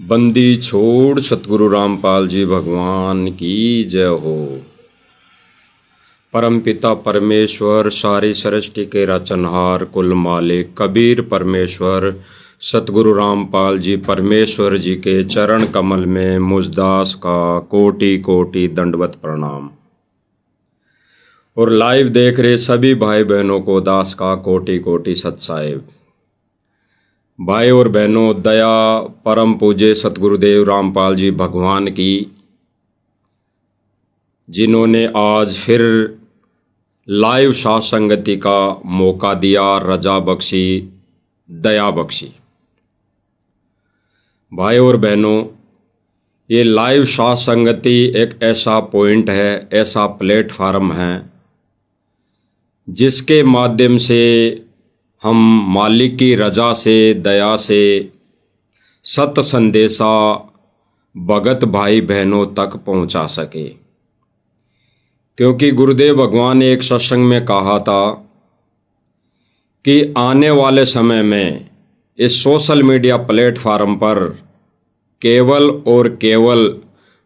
बंदी छोड़ सतगुरु रामपाल जी भगवान की जय हो। परमपिता परमेश्वर सारी सृष्टि के रचनहार कुल मालिक कबीर परमेश्वर सतगुरु रामपाल जी परमेश्वर जी के चरण कमल में मुझदास का कोटि कोटि दंडवत प्रणाम। और लाइव देख रहे सभी भाई बहनों को दास का कोटि कोटि सत साहेब। भाई और बहनों, दया परम पूज्य सतगुरुदेव रामपाल जी भगवान की, जिन्होंने आज फिर लाइव साथ संगति का मौका दिया, रजा बख्शी, दया बख्शी। भाई और बहनों, ये लाइव साथ संगति एक ऐसा पॉइंट है, ऐसा प्लेटफार्म है जिसके माध्यम से हम मालिक की रजा से, दया से सत संदेशा भगत भाई बहनों तक पहुंचा सके। क्योंकि गुरुदेव भगवान ने एक सत्संग में कहा था कि आने वाले समय में इस सोशल मीडिया प्लेटफार्म पर केवल और केवल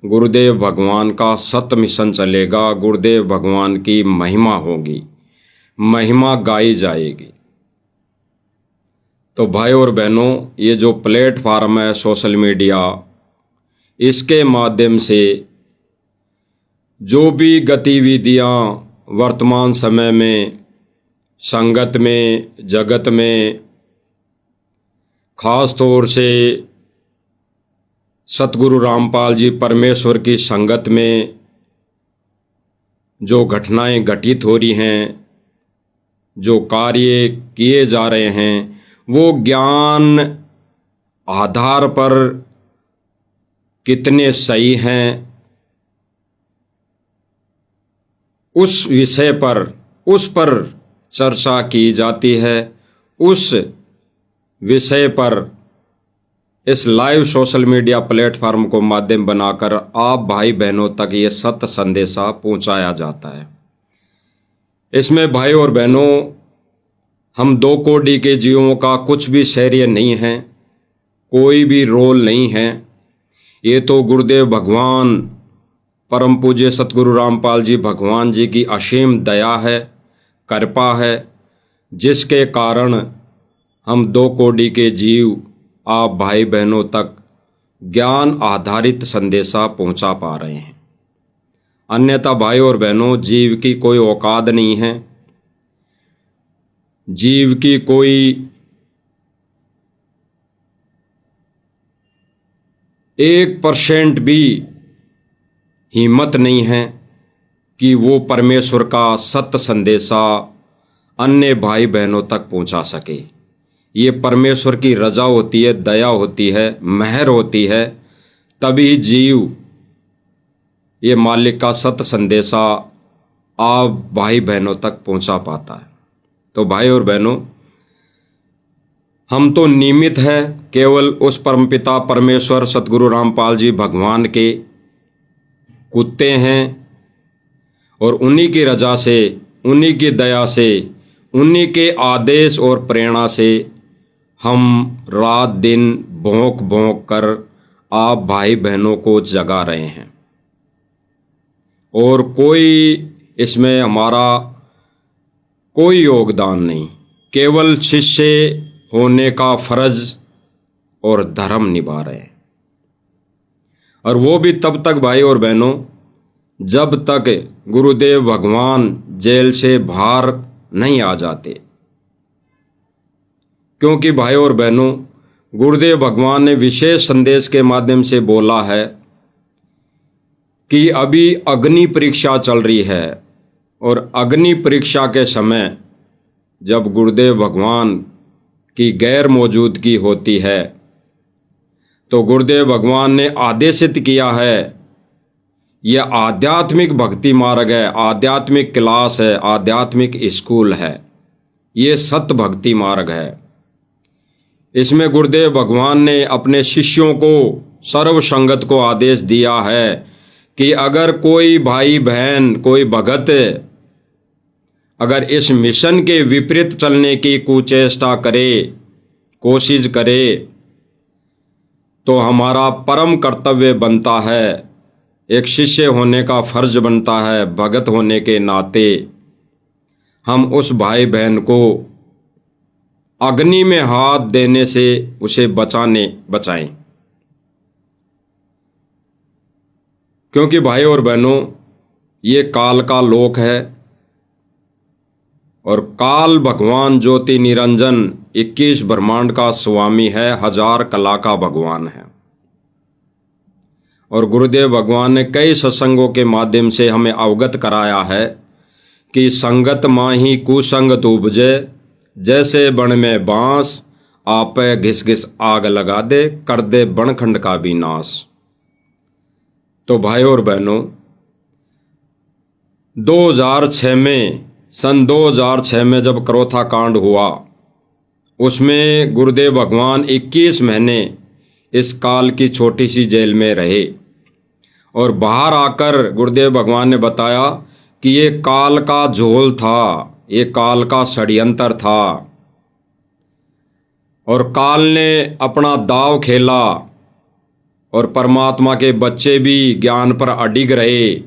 गुरुदेव भगवान का सत मिशन चलेगा, गुरुदेव भगवान की महिमा होगी, महिमा गाई जाएगी। तो भाई और बहनों, ये जो प्लेटफार्म है सोशल मीडिया, इसके माध्यम से जो भी गतिविधियां वर्तमान समय में संगत में, जगत में, खास तौर से सतगुरु रामपाल जी परमेश्वर की संगत में जो घटनाएं घटित हो रही हैं, जो कार्य किए जा रहे हैं, वो ज्ञान आधार पर कितने सही हैं, उस विषय पर, उस पर चर्चा की जाती है। उस विषय पर इस लाइव सोशल मीडिया प्लेटफार्म को माध्यम बनाकर आप भाई बहनों तक ये सत्य संदेशा पहुंचाया जाता है। इसमें भाई और बहनों, हम दो कोटि के जीवों का कुछ भी शौर्य नहीं है, कोई भी रोल नहीं है। ये तो गुरुदेव भगवान परम पूज्य सतगुरु रामपाल जी भगवान जी की असीम दया है, कृपा है, जिसके कारण हम दो कोटि के जीव आप भाई बहनों तक ज्ञान आधारित संदेशा पहुंचा पा रहे हैं। अन्यथा भाई और बहनों, जीव की कोई औकात नहीं है, जीव की कोई 1% भी हिम्मत नहीं है कि वो परमेश्वर का सत्य संदेशा अन्य भाई बहनों तक पहुंचा सके। ये परमेश्वर की रजा होती है, दया होती है, मेहर होती है, तभी जीव ये मालिक का सत्य संदेशा आप भाई बहनों तक पहुंचा पाता है। तो भाई और बहनों, हम तो निमित्त हैं, केवल उस परमपिता परमेश्वर सतगुरु रामपाल जी भगवान के कुत्ते हैं, और उन्हीं की रजा से, उन्हीं की दया से, उन्हीं के आदेश और प्रेरणा से हम रात दिन भौंक भौंक कर आप भाई बहनों को जगा रहे हैं। और कोई इसमें हमारा कोई योगदान नहीं, केवल शिष्य होने का फर्ज और धर्म निभा रहे हैं। और वो भी तब तक भाई और बहनों, जब तक गुरुदेव भगवान जेल से बाहर नहीं आ जाते। क्योंकि भाई और बहनों, गुरुदेव भगवान ने विशेष संदेश के माध्यम से बोला है कि अभी अग्नि परीक्षा चल रही है, और अग्नि परीक्षा के समय जब गुरुदेव भगवान की गैर मौजूदगी होती है, तो गुरुदेव भगवान ने आदेशित किया है, यह आध्यात्मिक भक्ति मार्ग है, आध्यात्मिक क्लास है, आध्यात्मिक स्कूल है, ये सत्य भक्ति मार्ग है। इसमें गुरुदेव भगवान ने अपने शिष्यों को, सर्व संगत को आदेश दिया है कि अगर कोई भाई बहन, कोई भगत अगर इस मिशन के विपरीत चलने की कुचेष्टा करे, कोशिश करे, तो हमारा परम कर्तव्य बनता है, एक शिष्य होने का फर्ज बनता है, भगत होने के नाते हम उस भाई बहन को अग्नि में हाथ देने से उसे बचाएं। क्योंकि भाई और बहनों, ये काल का लोक है और काल भगवान ज्योति निरंजन 21 ब्रह्मांड का स्वामी है, 1000 कला का भगवान है। और गुरुदेव भगवान ने कई सत्संगों के माध्यम से हमें अवगत कराया है कि संगत माही कुसंगत उपजे, जैसे बण में बांस आपे घिस घिस आग लगा दे, कर दे बनखंड का भी नाश। तो भाई और बहनों, सन 2006 में जब करोथा कांड हुआ, उसमें गुरुदेव भगवान 21 महीने इस काल की छोटी सी जेल में रहे और बाहर आकर गुरुदेव भगवान ने बताया कि ये काल का झोल था, ये काल का षड्यंत्र था और काल ने अपना दांव खेला और परमात्मा के बच्चे भी ज्ञान पर अडिग रहे,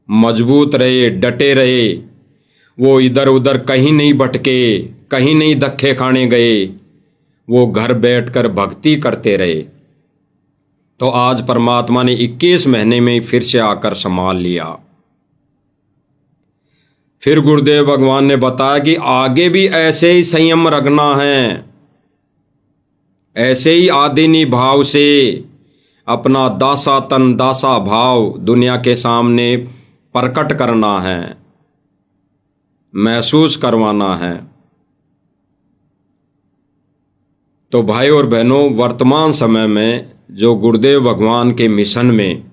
मजबूत रहे, डटे रहे। वो इधर उधर कहीं नहीं भटके, कहीं नहीं धक्के खाने गए, वो घर बैठकर भक्ति करते रहे। तो आज परमात्मा ने 21 महीने में ही फिर से आकर संभाल लिया। फिर गुरुदेव भगवान ने बताया कि आगे भी ऐसे ही संयम रखना है, ऐसे ही आदिनी भाव से अपना दासा तन दासा भाव दुनिया के सामने प्रकट करना है, महसूस करवाना है। तो भाई और बहनों, वर्तमान समय में जो गुरुदेव भगवान के मिशन में,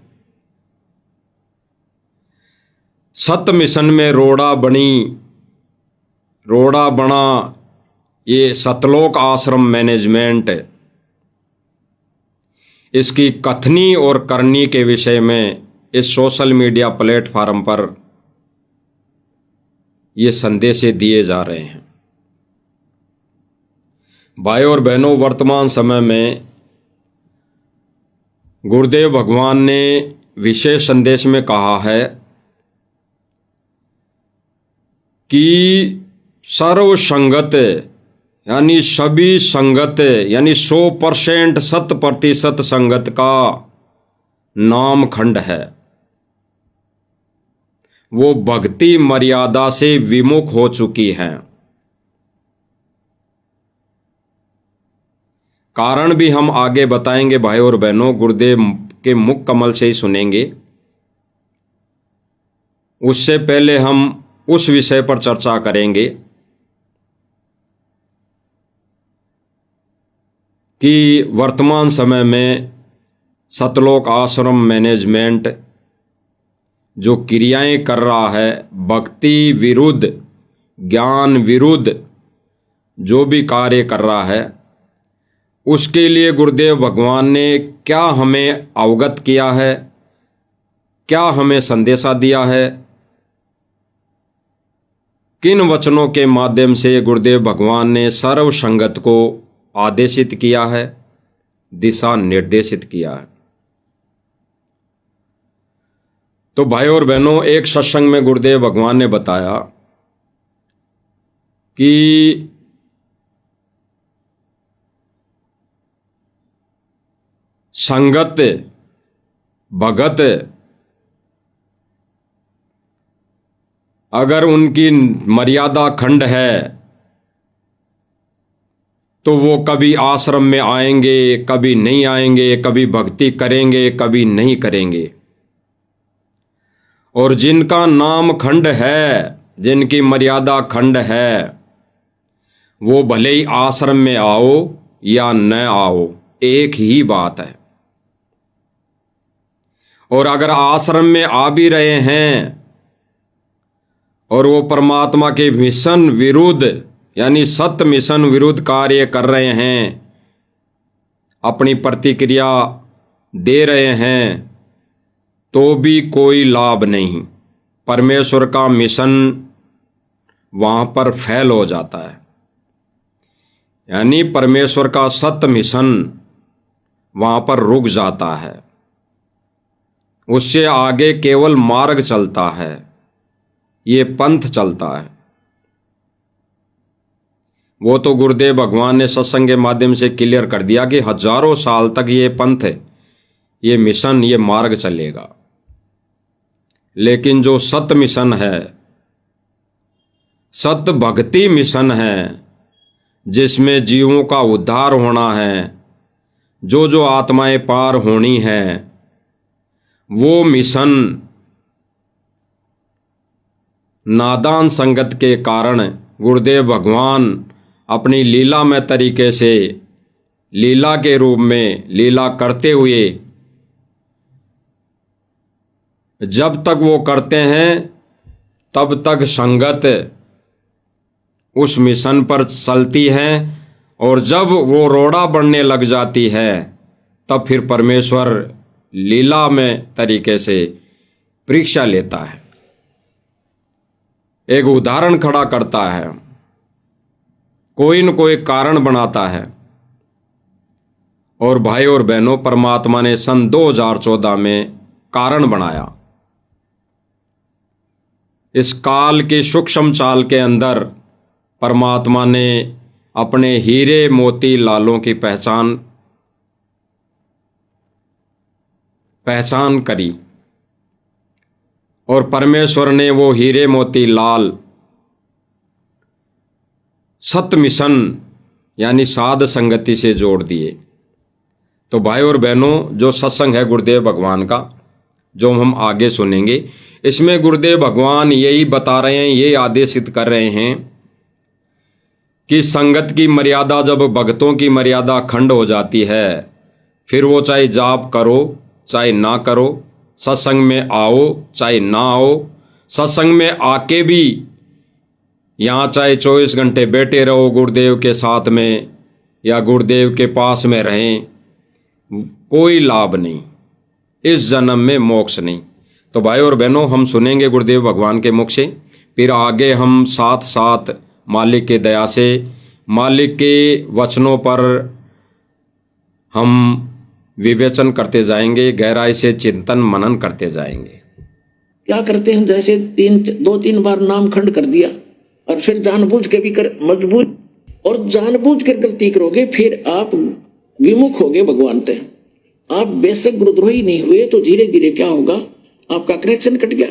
सत मिशन में रोड़ा बना ये सतलोक आश्रम मैनेजमेंट, इसकी कथनी और करनी के विषय में इस सोशल मीडिया प्लेटफार्म पर ये संदेश दिए जा रहे हैं। भाई और बहनों, वर्तमान समय में गुरुदेव भगवान ने विशेष संदेश में कहा है कि सर्व संगत यानी सभी संगत यानी 100% 100% संगत का नाम खंड है, वो भक्ति मर्यादा से विमुख हो चुकी हैं। कारण भी हम आगे बताएंगे भाई और बहनों, गुरुदेव के मुख कमल से ही सुनेंगे। उससे पहले हम उस विषय पर चर्चा करेंगे कि वर्तमान समय में सतलोक आश्रम मैनेजमेंट जो क्रियाएं कर रहा है, भक्ति विरुद्ध, ज्ञान विरुद्ध जो भी कार्य कर रहा है, उसके लिए गुरुदेव भगवान ने क्या हमें अवगत किया है, क्या हमें संदेशा दिया है, किन वचनों के माध्यम से गुरुदेव भगवान ने सर्व संगत को आदेशित किया है, दिशा निर्देशित किया है। तो भाई और बहनों, एक सत्संग में गुरुदेव भगवान ने बताया कि संगत भगत अगर उनकी मर्यादा खंड है तो वो कभी आश्रम में आएंगे, कभी नहीं आएंगे, कभी भक्ति करेंगे, कभी नहीं करेंगे। और जिनका नाम खंड है, जिनकी मर्यादा खंड है, वो भले ही आश्रम में आओ या न आओ, एक ही बात है। और अगर आश्रम में आ भी रहे हैं और वो परमात्मा के मिशन विरुद्ध यानी सत्य मिशन विरुद्ध कार्य कर रहे हैं, अपनी प्रतिक्रिया दे रहे हैं, तो भी कोई लाभ नहीं। परमेश्वर का मिशन वहां पर फेल हो जाता है। यानी परमेश्वर का सत्य मिशन वहां पर रुक जाता है, उससे आगे केवल मार्ग चलता है, ये पंथ चलता है। वो तो गुरुदेव भगवान ने सत्संग के माध्यम से क्लियर कर दिया कि हजारों साल तक ये पंथ, ये मिशन, ये मार्ग चलेगा। लेकिन जो सत मिशन है, सत भक्ति मिशन है, जिसमें जीवों का उद्धार होना है, जो जो आत्माएं पार होनी है, वो मिशन नादान संगत के कारण गुरुदेव भगवान अपनी लीला में तरीके से, लीला के रूप में लीला करते हुए, जब तक वो करते हैं तब तक संगत उस मिशन पर चलती है, और जब वो रोड़ा बढ़ने लग जाती है तब फिर परमेश्वर लीला में तरीके से परीक्षा लेता है, एक उदाहरण खड़ा करता है, कोई न कोई कारण बनाता है। और भाई और बहनों, परमात्मा ने सन 2014 में कारण बनाया। इस काल की सूक्ष्म चाल के अंदर परमात्मा ने अपने हीरे मोती लालों की पहचान करी, और परमेश्वर ने वो हीरे मोती लाल सत मिशन यानी साध संगति से जोड़ दिए। तो भाई और बहनों, जो सत्संग है गुरुदेव भगवान का, जो हम आगे सुनेंगे, इसमें गुरुदेव भगवान यही बता रहे हैं, यही आदेशित कर रहे हैं कि संगत की मर्यादा, जब भक्तों की मर्यादा खंड हो जाती है, फिर वो चाहे जाप करो चाहे ना करो, सत्संग में आओ चाहे ना आओ, सत्संग में आके भी यहाँ चाहे 24 घंटे बैठे रहो गुरुदेव के साथ में या गुरुदेव के पास में रहें, कोई लाभ नहीं, इस जन्म में मोक्ष नहीं। तो भाई और बहनों, हम सुनेंगे गुरुदेव भगवान के मुख से, फिर आगे हम साथ साथ मालिक की दया से, मालिक के वचनों पर हम विवेचन करते जाएंगे, गहराई से चिंतन मनन करते जाएंगे। क्या करते हैं, जैसे 2-3 बार नाम खंड कर दिया और फिर जानबूझ के भी कर, मजबूर और जानबूझ कर गलती करोगे, फिर आप विमुख होगे भगवान से। आप बेशक गुरुद्रोही नहीं हुए तो धीरे धीरे क्या होगा, आपका कनेक्शन कट गया।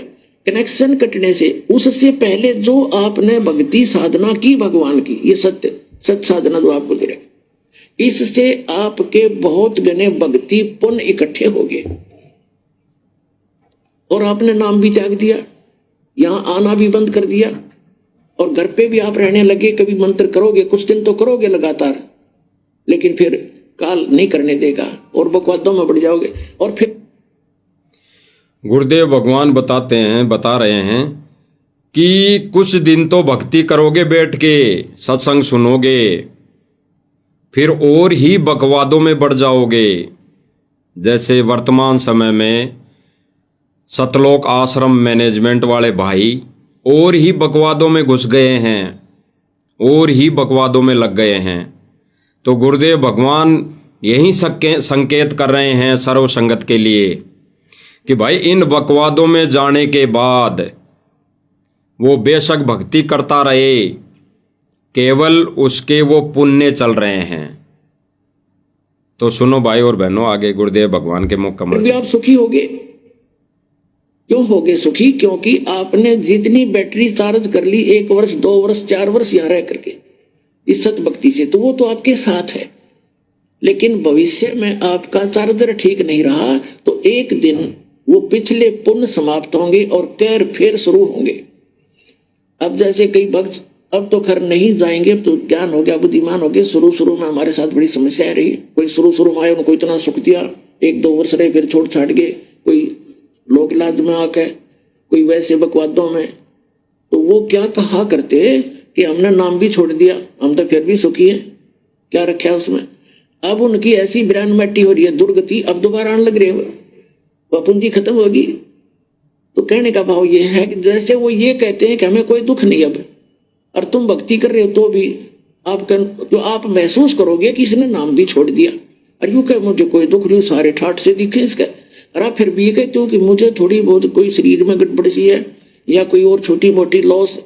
कनेक्शन कटने से उससे पहले जो आपने भक्ति साधना की भगवान की, ये सत साधना जो आपको दे रहे, इससे आपके बहुत घने भक्ति पुण्य इकट्ठे हो गए, और आपने नाम भी त्याग दिया, यहां आना भी बंद कर दिया, और घर पे भी आप रहने लगे। कभी मंत्र करोगे, कुछ दिन तो करोगे लगातार, लेकिन फिर काल नहीं करने देगा और बकवादों में बढ़ जाओगे। और फिर गुरुदेव भगवान बता रहे हैं कि कुछ दिन तो भक्ति करोगे, बैठ के सत्संग सुनोगे, फिर और ही बकवादों में बढ़ जाओगे। जैसे वर्तमान समय में सतलोक आश्रम मैनेजमेंट वाले भाई और ही बकवादों में घुस गए हैं, और ही बकवादों में लग गए हैं। तो गुरुदेव भगवान यही संकेत कर रहे हैं सर्व संगत के लिए कि भाई इन बकवादों में जाने के बाद वो बेशक भक्ति करता रहे, केवल उसके वो पुण्य चल रहे हैं। तो सुनो भाई और बहनों, आगे गुरुदेव भगवान के मुख कमल। आप सुखी होगे, क्यों होगे सुखी? क्योंकि आपने जितनी बैटरी चार्ज कर ली 1 वर्ष 2 वर्ष 4 वर्ष यहाँ रह करके इस सत भक्ति से, तो वो तो आपके साथ है। लेकिन भविष्य में आपका चार्जर ठीक नहीं रहा तो एक दिन वो पिछले पुण्य समाप्त होंगे और कैर फिर शुरू होंगे। अब जैसे कई भक्त अब तो खैर नहीं जाएंगे, तो ज्ञान हो गया, बुद्धिमान हो गए। शुरू में हमारे साथ बड़ी समस्या रही। कोई शुरू में आए, उनको इतना सुख दिया, 1-2 वर्ष रहे, फिर छोड़ छाट गए, कोई लोक इलाज में आके, कोई वैसे बकवादों में। तो वो क्या कहा करते कि हमने नाम भी छोड़ दिया, हम तो फिर भी सुखी हैं, क्या रखा उसमें। अब उनकी ऐसी ब्रांड मैटी हो रही है, दुर्गति, अब दोबारा आने लग रहे हैं, वह पूंजी खत्म होगी। तो कहने का भाव ये है कि जैसे वो ये कहते हैं कि हमें कोई दुख नहीं अब, और तुम भक्ति कर रहे हो तो भी आप महसूस करोगे कि इसने नाम भी छोड़ दिया, और यूं कह मुझे कोई दुख नहीं, सारे ठाठ से दिखे इसका। अरे फिर भी ये कहते हो कि मुझे थोड़ी बहुत कोई शरीर में गड़बड़ सी है या कोई और छोटी मोटी लॉस,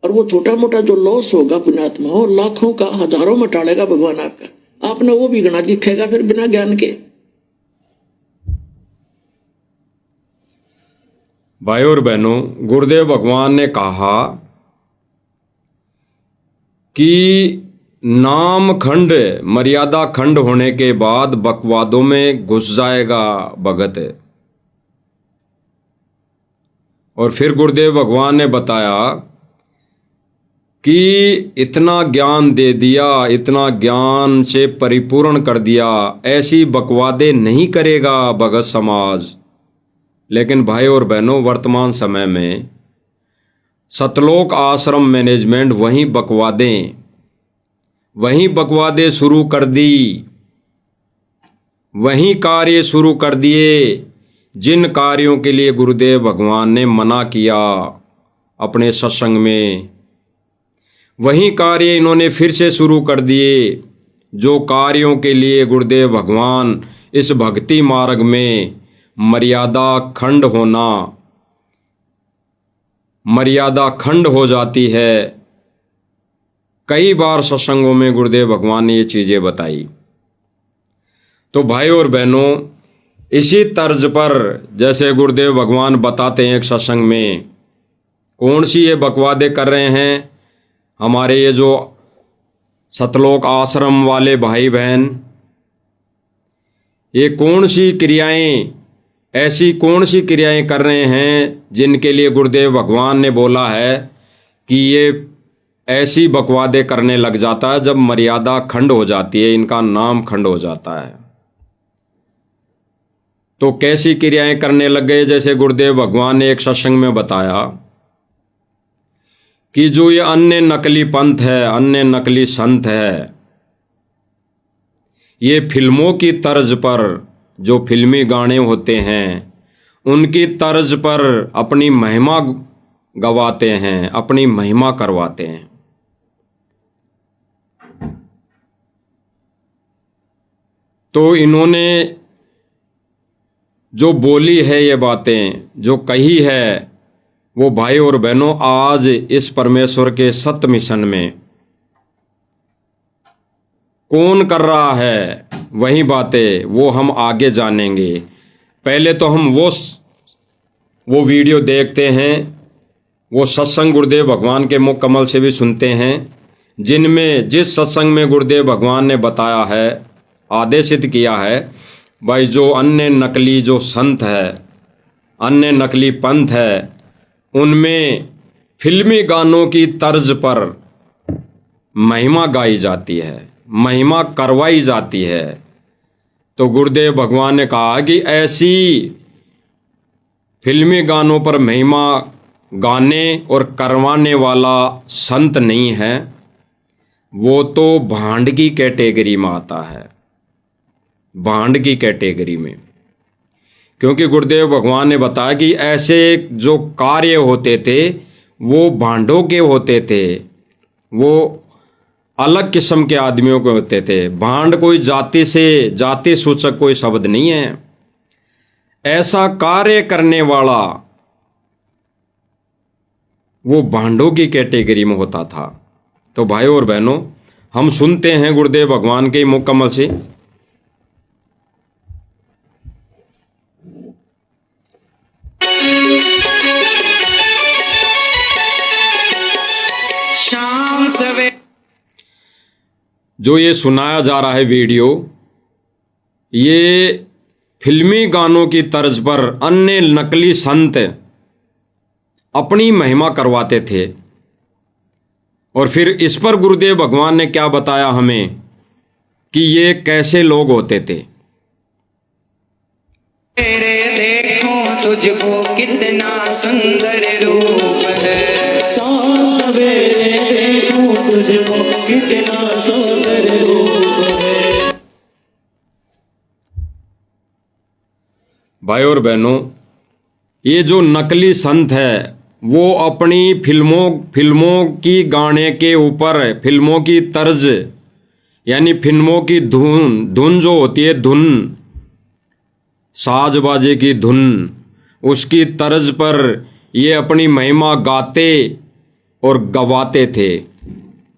और वो छोटा मोटा जो लॉस होगा पुण्यात्मा हो, लाखों का हजारों में टालेगा भगवान आपका, आपने वो भी गणा दिखेगा फिर बिना ज्ञान के। भाई और बहनों, गुरुदेव भगवान ने कहा कि नाम खंड मर्यादा खंड होने के बाद बकवादों में घुस जाएगा भगत। और फिर गुरुदेव भगवान ने बताया कि इतना ज्ञान दे दिया, इतना ज्ञान से परिपूर्ण कर दिया, ऐसी बकवादे नहीं करेगा भगत समाज। लेकिन भाई और बहनों, वर्तमान समय में सतलोक आश्रम मैनेजमेंट वहीं बकवादे शुरू कर दी, वहीं कार्य शुरू कर दिए जिन कार्यों के लिए गुरुदेव भगवान ने मना किया अपने सत्संग में। वहीं कार्य इन्होंने फिर से शुरू कर दिए जो कार्यों के लिए गुरुदेव भगवान इस भक्ति मार्ग में मर्यादा खंड हो जाती है। कई बार सत्संगों में गुरुदेव भगवान ने ये चीजें बताई। तो भाई और बहनों, इसी तर्ज पर जैसे गुरुदेव भगवान बताते हैं एक सत्संग में, कौन सी ये बकवादे कर रहे हैं हमारे ये जो सतलोक आश्रम वाले भाई बहन, ये कौन सी क्रियाएं, ऐसी कौन सी क्रियाएं कर रहे हैं जिनके लिए गुरुदेव भगवान ने बोला है कि ये ऐसी बकवादे करने लग जाता है जब मर्यादा खंड हो जाती है, इनका नाम खंड हो जाता है। तो कैसी क्रियाएं करने लग गए? जैसे गुरुदेव भगवान ने एक सत्संग में बताया कि जो ये अन्य नकली पंथ है, अन्य नकली संत है, ये फिल्मों की तर्ज पर, जो फिल्मी गाने होते हैं उनकी तर्ज पर अपनी महिमा गवाते हैं, अपनी महिमा करवाते हैं। तो इन्होंने जो बोली है, ये बातें जो कही है, वो भाई और बहनों आज इस परमेश्वर के सत्य मिशन में कौन कर रहा है, वही बातें वो हम आगे जानेंगे। पहले तो हम वो वीडियो देखते हैं, वो सत्संग गुरुदेव भगवान के मुख कमल से भी सुनते हैं, जिनमें जिस सत्संग में गुरुदेव भगवान ने बताया है, आदेशित किया है, भाई जो अन्य नकली जो संत है, अन्य नकली पंथ है, उनमें फिल्मी गानों की तर्ज पर महिमा गाई जाती है, महिमा करवाई जाती है। तो गुरुदेव भगवान ने कहा कि ऐसी फिल्मी गानों पर महिमा गाने और करवाने वाला संत नहीं है, वो तो भांड की कैटेगरी में आता है, भांड की कैटेगरी में। क्योंकि गुरुदेव भगवान ने बताया कि ऐसे जो कार्य होते थे वो भांडों के होते थे, वो अलग किस्म के आदमियों के होते थे। भांड कोई जाति सूचक कोई शब्द नहीं है। ऐसा कार्य करने वाला वो भांडों की कैटेगरी में होता था। तो भाइयों और बहनों, हम सुनते हैं गुरुदेव भगवान के मुख कमल से। शाम सवेरे जो ये सुनाया जा रहा है वीडियो, ये फिल्मी गानों की तर्ज पर अन्य नकली संत अपनी महिमा करवाते थे। और फिर इस पर गुरुदेव भगवान ने क्या बताया हमें कि ये कैसे लोग होते थे। देखूं तुझको कितना सुंदर रूप है, शाम सवेरे देखूं तुझको कितना सुंदर रूप है। भाई और बहनों, ये जो नकली संत है वो अपनी फिल्मों की गाने के ऊपर, फिल्मों की तर्ज यानी फिल्मों की धुन धुन जो होती है, धुन साज बाजे की धुन, उसकी तर्ज पर ये अपनी महिमा गाते और गवाते थे।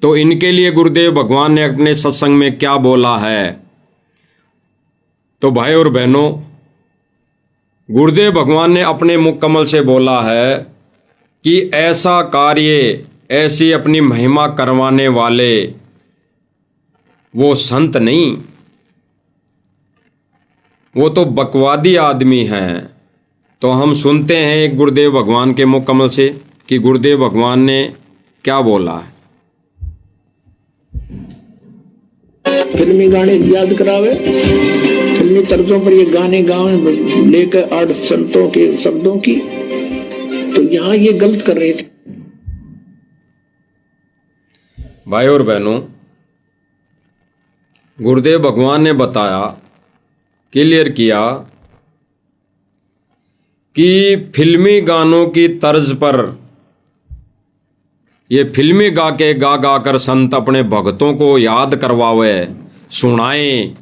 तो इनके लिए गुरुदेव भगवान ने अपने सत्संग में क्या बोला है? तो भाई और बहनों, गुरुदेव भगवान ने अपने मुख कमल से बोला है कि ऐसा कार्य, ऐसी अपनी महिमा करवाने वाले वो संत नहीं, वो तो बकवादी आदमी हैं। तो हम सुनते हैं एक गुरुदेव भगवान के मुख कमल से कि गुरुदेव भगवान ने क्या बोला है। फिल्मी गाने याद करावे, फिल्मी तर्जों पर ये गाने गावे लेकर 8 संतों के शब्दों की, तो यहाँ ये गलत कर रहे थे। भाई और बहनों, गुरुदेव भगवान ने बताया, क्लियर किया कि फिल्मी गानों की तर्ज पर ये फिल्मी गा कर संत अपने भक्तों को याद करवावे, सुनाएं,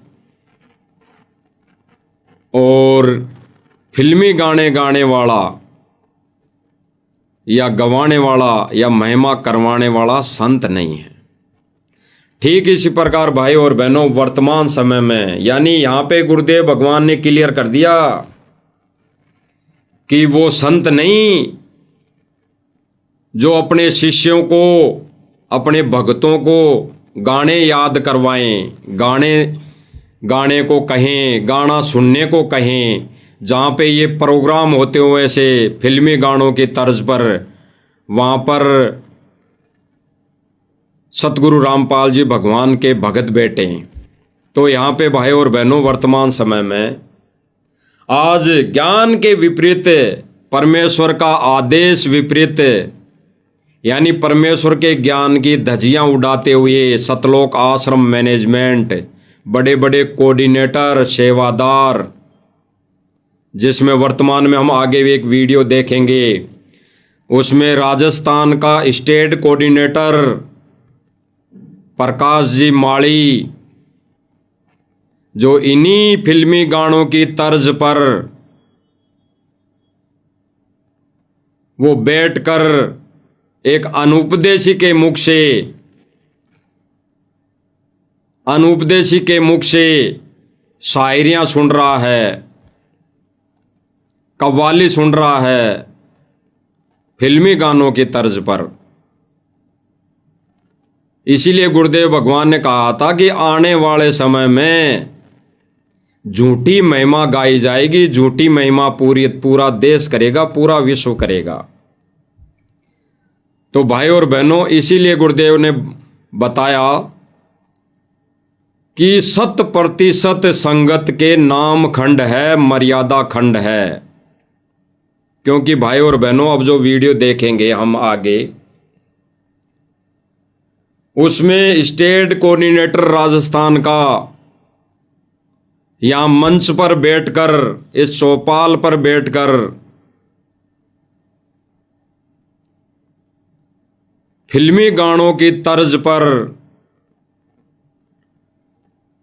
और फिल्मी गाने गाने वाला या गवाने वाला या महिमा करवाने वाला संत नहीं है। ठीक इसी प्रकार भाई और बहनों, वर्तमान समय में, यानी यहां पे गुरुदेव भगवान ने क्लियर कर दिया कि वो संत नहीं जो अपने शिष्यों को, अपने भक्तों को गाने याद करवाएं, गाने को कहें, गाना सुनने को कहें, जहाँ पे ये प्रोग्राम होते हो ऐसे फिल्मी गानों की तर्ज पर, वहाँ पर सतगुरु रामपाल जी भगवान के भगत बैठे। तो यहाँ पे भाई और बहनों, वर्तमान समय में आज ज्ञान के विपरीत, परमेश्वर का आदेश विपरीत, यानी परमेश्वर के ज्ञान की धज्जियां उड़ाते हुए सतलोक आश्रम मैनेजमेंट, बड़े बड़े कोऑर्डिनेटर, सेवादार, जिसमें वर्तमान में हम आगे भी एक वीडियो देखेंगे, उसमें राजस्थान का स्टेट कोऑर्डिनेटर प्रकाश जी माली, जो इन्हीं फिल्मी गानों की तर्ज पर वो बैठकर एक अनुपदेशी के मुख से शायरियां सुन रहा है, कव्वाली सुन रहा है फिल्मी गानों की तर्ज पर। इसीलिए गुरुदेव भगवान ने कहा था कि आने वाले समय में झूठी महिमा गाई जाएगी, झूठी महिमा पूरा देश करेगा, पूरा विश्व करेगा। तो भाई और बहनों, इसीलिए गुरुदेव ने बताया कि 100% संगत के नाम खंड है, मर्यादा खंड है। क्योंकि भाई और बहनों, अब जो वीडियो देखेंगे हम आगे, उसमें स्टेट कोऑर्डिनेटर राजस्थान का यहां मंच पर बैठकर, इस चौपाल पर बैठकर फिल्मी गानों की तर्ज पर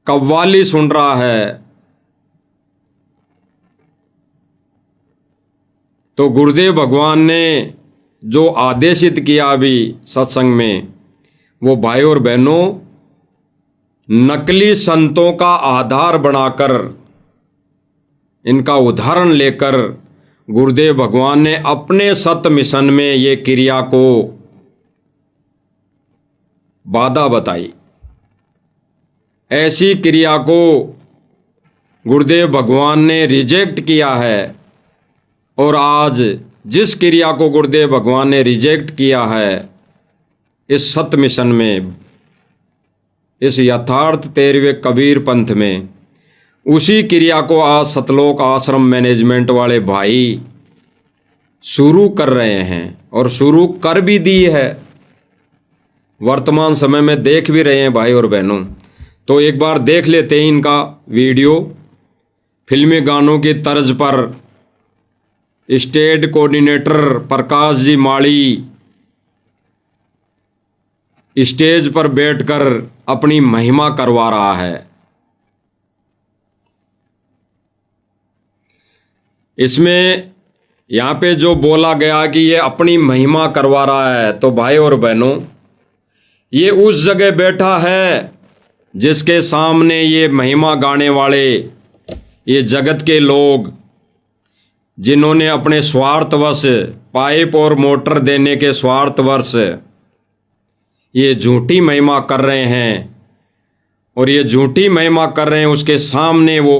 कव्वाली सुन रहा है। तो गुरुदेव भगवान ने जो आदेशित किया अभी सत्संग में, वो भाई और बहनों, नकली संतों का आधार बनाकर, इनका उदाहरण लेकर गुरुदेव भगवान ने अपने सत मिशन में ये क्रिया को बाधा बताई। ऐसी क्रिया को गुरुदेव भगवान ने रिजेक्ट किया है। और आज जिस क्रिया को गुरुदेव भगवान ने रिजेक्ट किया है इस सत मिशन में, इस यथार्थ 13वें कबीर पंथ में, उसी क्रिया को आज सतलोक आश्रम मैनेजमेंट वाले भाई शुरू कर रहे हैं और शुरू कर भी दी है, वर्तमान समय में देख भी रहे हैं भाई और बहनों। तो एक बार देख लेते हैं इनका वीडियो। फिल्मी गानों की तर्ज पर स्टेट कोऑर्डिनेटर प्रकाश जी माली स्टेज पर बैठकर अपनी महिमा करवा रहा है। इसमें यहाँ पे जो बोला गया कि ये अपनी महिमा करवा रहा है, तो भाई और बहनों, ये उस जगह बैठा है जिसके सामने ये महिमा गाने वाले, ये जगत के लोग, जिन्होंने अपने स्वार्थवश, पाइप और मोटर देने के स्वार्थवश ये झूठी महिमा कर रहे हैं, और ये झूठी महिमा कर रहे हैं, उसके सामने वो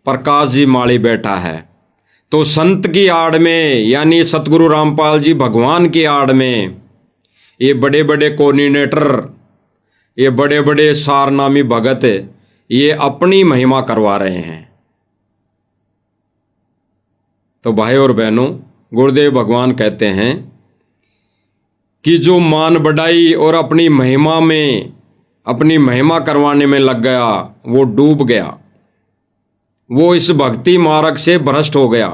प्रकाश जी माली बैठा है। तो संत की आड़ में, यानी सतगुरु रामपाल जी भगवान की आड़ में, ये बड़े बड़े कोऑर्डिनेटर, ये बड़े बड़े सारनामी भगत, ये अपनी महिमा करवा रहे हैं। तो भाई और बहनों, गुरुदेव भगवान कहते हैं कि जो मान बढ़ाई और अपनी महिमा में, अपनी महिमा करवाने में लग गया, वो डूब गया, वो इस भक्ति मार्ग से भ्रष्ट हो गया।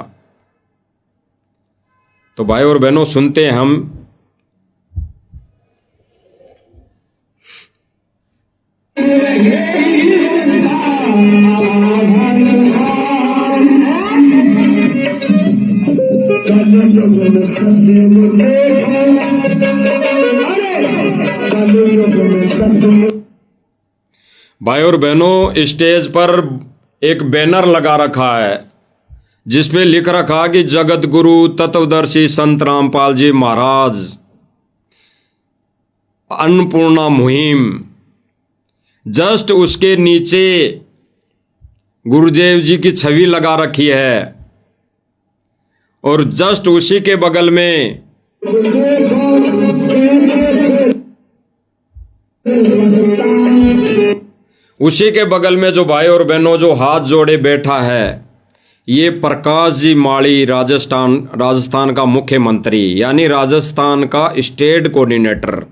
तो भाई और बहनों, सुनते हैं हम भाई और बहनों, स्टेज पर एक बैनर लगा रखा है जिसपे लिख रखा कि जगत गुरु तत्वदर्शी संत रामपाल जी महाराज अन्नपूर्णा मुहिम। जस्ट उसके नीचे गुरुदेव जी की छवि लगा रखी है, और जस्ट उसी के बगल में जो भाई और बहनों जो हाथ जोड़े बैठा है, ये प्रकाश जी माली, राजस्थान का मुख्यमंत्री, यानी राजस्थान का स्टेट कोऑर्डिनेटर।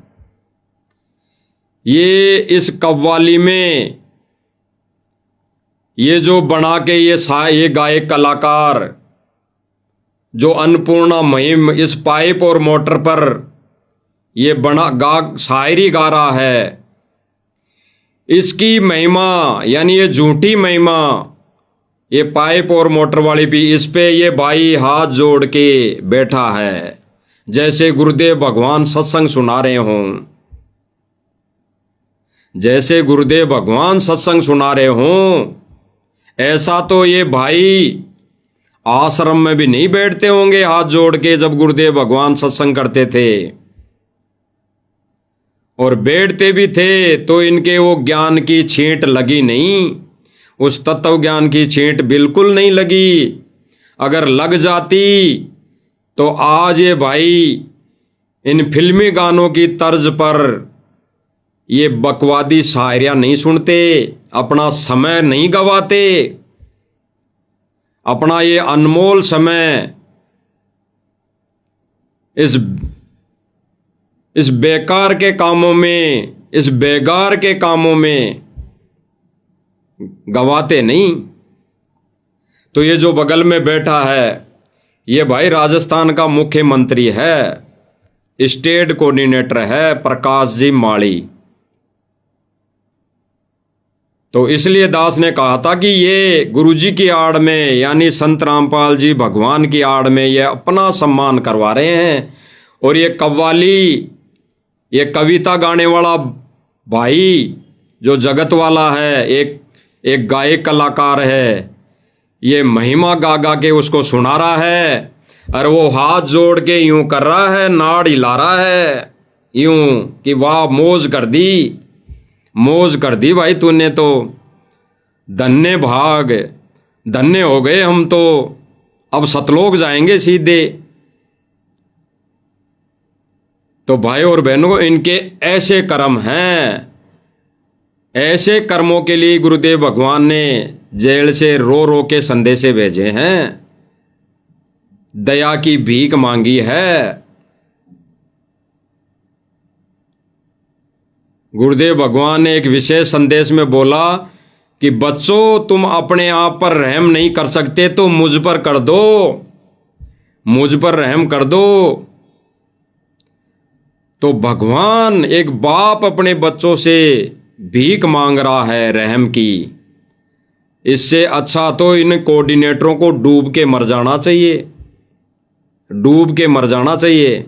ये इस कव्वाली में ये जो बना के ये गायक कलाकार जो अन्नपूर्णा मुहिम इस पाइप और मोटर पर ये शायरी गा रहा है, इसकी महिमा, यानी ये झूठी महिमा, ये पाइप और मोटर वाली भी, इस पे ये भाई हाथ जोड़ के बैठा है, जैसे गुरुदेव भगवान सत्संग सुना रहे हों, जैसे गुरुदेव भगवान सत्संग सुना रहे हों। ऐसा तो ये भाई आश्रम में भी नहीं बैठते होंगे हाथ जोड़ के जब गुरुदेव भगवान सत्संग करते थे, और बैठते भी थे तो इनके वो ज्ञान की छींट लगी नहीं, उस तत्व ज्ञान की छींट बिल्कुल नहीं लगी। अगर लग जाती तो आज ये भाई इन फिल्मी गानों की तर्ज पर ये बकवादी शायरियां नहीं सुनते, अपना समय नहीं गवाते, अपना ये अनमोल समय इस बेकार के कामों में, इस बेगार के कामों में गवाते नहीं। तो ये जो बगल में बैठा है, ये भाई राजस्थान का मुख्यमंत्री है, स्टेट कोऑर्डिनेटर है, प्रकाश जी माली। तो इसलिए दास ने कहा था कि ये गुरुजी की आड़ में, यानी संत रामपाल जी भगवान की आड़ में ये अपना सम्मान करवा रहे हैं। और ये कव्वाली, ये कविता गाने वाला भाई जो जगत वाला है, एक गायक कलाकार है, ये महिमा गा गा के उसको सुना रहा है, और वो हाथ जोड़ के यूं कर रहा है, नाड़ हिला रहा है यूं कि वाह मौज कर दी, मौज कर दी भाई तूने, तो धन्य भाग, धन्य हो गए हम, तो अब सतलोक जाएंगे सीधे। तो भाई और बहनों, इनके ऐसे कर्म हैं, ऐसे कर्मों के लिए गुरुदेव भगवान ने जेल से रो रो के संदेशे भेजे हैं, दया की भीख मांगी है। गुरुदेव भगवान ने एक विशेष संदेश में बोला कि बच्चों, तुम अपने आप पर रहम नहीं कर सकते तो मुझ पर कर दो, मुझ पर रहम कर दो। तो भगवान एक बाप अपने बच्चों से भीख मांग रहा है रहम की। इससे अच्छा तो इन कोऑर्डिनेटरों को डूब के मर जाना चाहिए, डूब के मर जाना चाहिए।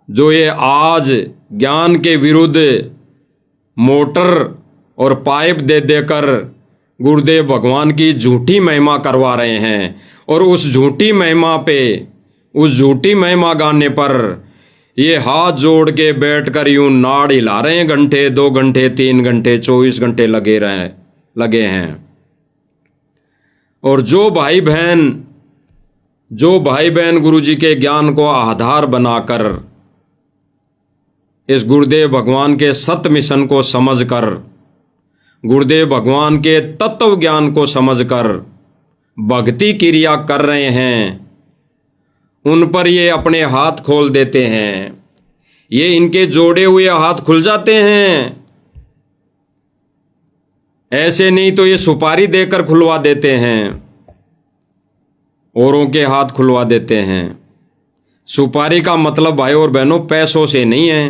जो ये आज ज्ञान के विरुद्ध मोटर और पाइप दे देकर गुरुदेव भगवान की झूठी महिमा करवा रहे हैं, और उस झूठी महिमा पे, उस झूठी महिमा गाने पर ये हाथ जोड़ के बैठकर यूं नाड़ हिला रहे हैं, घंटे 2 घंटे 3 घंटे 24 घंटे लगे हैं। और जो भाई बहन गुरुजी के ज्ञान को आधार बनाकर इस गुरुदेव भगवान के सत्य मिशन को समझकर, गुरुदेव भगवान के तत्व ज्ञान को समझकर भक्ति क्रिया कर रहे हैं, उन पर ये अपने हाथ खोल देते हैं। ये इनके जोड़े हुए हाथ खुल जाते हैं। ऐसे नहीं तो ये सुपारी देकर खुलवा देते हैं, औरों के हाथ खुलवा देते हैं। सुपारी का मतलब भाई और बहनों पैसों से नहीं है।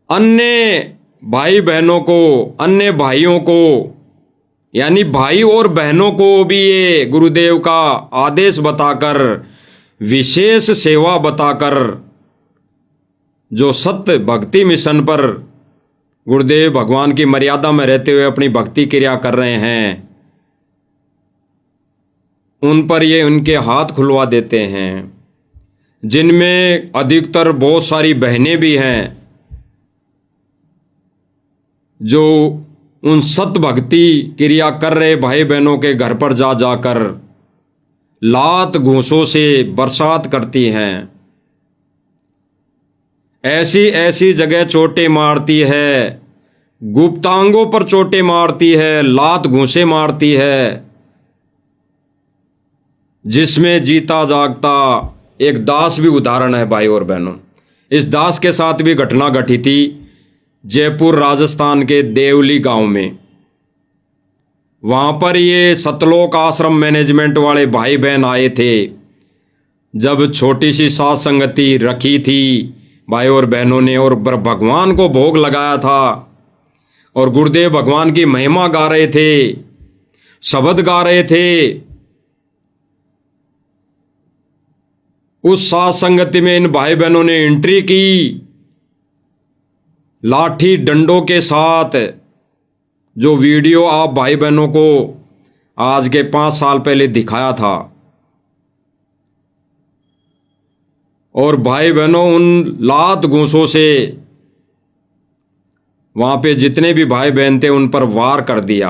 अन्य भाई बहनों को, अन्य भाइयों को, यानी भाई और बहनों को भी ये गुरुदेव का आदेश बताकर, विशेष सेवा बताकर, जो सत्य भक्ति मिशन पर गुरुदेव भगवान की मर्यादा में रहते हुए अपनी भक्ति क्रिया कर रहे हैं, उन पर ये उनके हाथ खुलवा देते हैं, जिनमें अधिकतर बहुत सारी बहनें भी हैं जो उन सत्य भक्ति क्रिया कर रहे भाई बहनों के घर पर जा जाकर लात घूंसों से बरसात करती हैं। ऐसी ऐसी जगह चोटें मारती है, गुप्तांगों पर चोटें मारती है, लात घूंसे मारती है, जिसमें जीता जागता एक दास भी उदाहरण है भाई और बहनों। इस दास के साथ भी घटना घटी थी जयपुर राजस्थान के देवली गांव में। वहां पर ये सतलोक आश्रम मैनेजमेंट वाले भाई बहन आए थे। जब छोटी सी सात संगति रखी थी भाई और बहनों ने, और भगवान को भोग लगाया था, और गुरुदेव भगवान की महिमा गा रहे थे, शब्द गा रहे थे। उस सात संगति में इन भाई बहनों ने एंट्री की, लाठी डंडों के साथ। जो वीडियो आप भाई बहनों को आज के 5 साल पहले दिखाया था, और भाई बहनों उन लात घूंसों से वहां पे जितने भी भाई बहन थे उन पर वार कर दिया।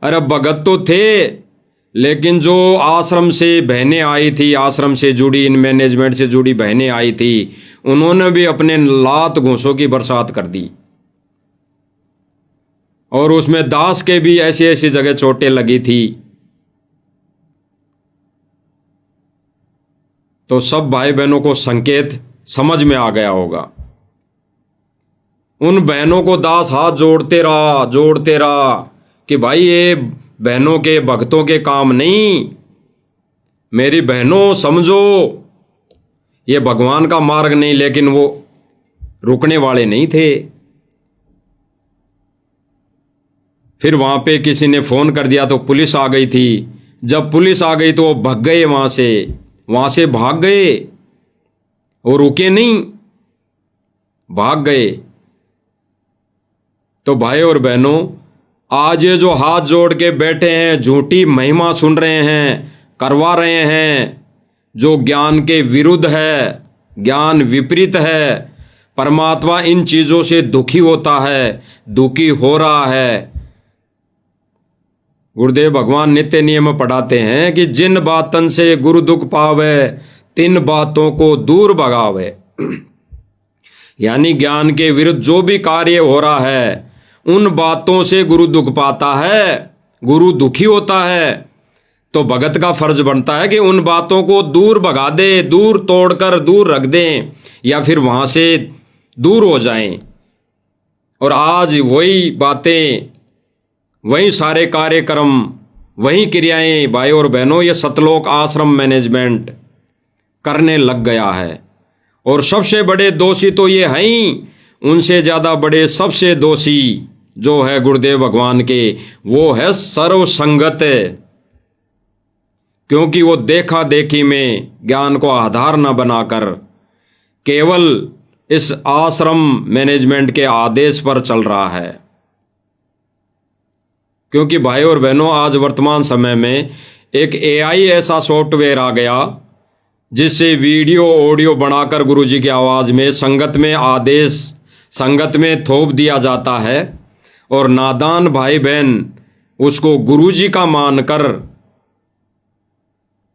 अरे भगत तो थे, लेकिन जो आश्रम से बहनें आई थी, आश्रम से जुड़ी, इन मैनेजमेंट से जुड़ी बहनें आई थी, उन्होंने भी अपने लात घूंसों की बरसात कर दी। और उसमें दास के भी ऐसी ऐसी जगह चोटें लगी थी। तो सब भाई बहनों को संकेत समझ में आ गया होगा। उन बहनों को दास हाथ जोड़ते रहा कि भाई ये बहनों के भक्तों के काम नहीं, मेरी बहनों समझो ये भगवान का मार्ग नहीं। लेकिन वो रुकने वाले नहीं थे। फिर वहां पे किसी ने फोन कर दिया तो पुलिस आ गई थी। जब पुलिस आ गई तो वो भाग गए, वहां से भाग गए, और रुके नहीं, भाग गए। तो भाई और बहनों, आज ये जो हाथ जोड़ के बैठे हैं, झूठी महिमा सुन रहे हैं, करवा रहे हैं, जो ज्ञान के विरुद्ध है, ज्ञान विपरीत है, परमात्मा इन चीजों से दुखी होता है, दुखी हो रहा है। गुरुदेव भगवान नित्य नियम पढ़ाते हैं कि जिन बातन से गुरु दुख पावे, तिन बातों को दूर भगावे। यानी ज्ञान के विरुद्ध जो भी कार्य हो रहा है, उन बातों से गुरु दुख पाता है, गुरु दुखी होता है। तो भगत का फर्ज बनता है कि उन बातों को दूर भगा दे, दूर तोड़कर दूर रख दें, या फिर वहां से दूर हो जाएं। और आज वही बातें, वही सारे कार्यक्रम, वही क्रियाएं भाई और बहनों, ये सतलोक आश्रम मैनेजमेंट करने लग गया है। और सबसे बड़े दोषी तो ये हैं ही, उनसे ज्यादा बड़े सबसे दोषी जो है गुरुदेव भगवान के, वो है सर्व संगत। क्योंकि वो देखा देखी में ज्ञान को आधार न बनाकर केवल इस आश्रम मैनेजमेंट के आदेश पर चल रहा है। क्योंकि भाई और बहनों, आज वर्तमान समय में एक एआई ऐसा सॉफ्टवेयर आ गया जिससे वीडियो ऑडियो बनाकर गुरुजी की आवाज में संगत में आदेश संगत में थोप दिया जाता है और नादान भाई बहन उसको गुरुजी का मानकर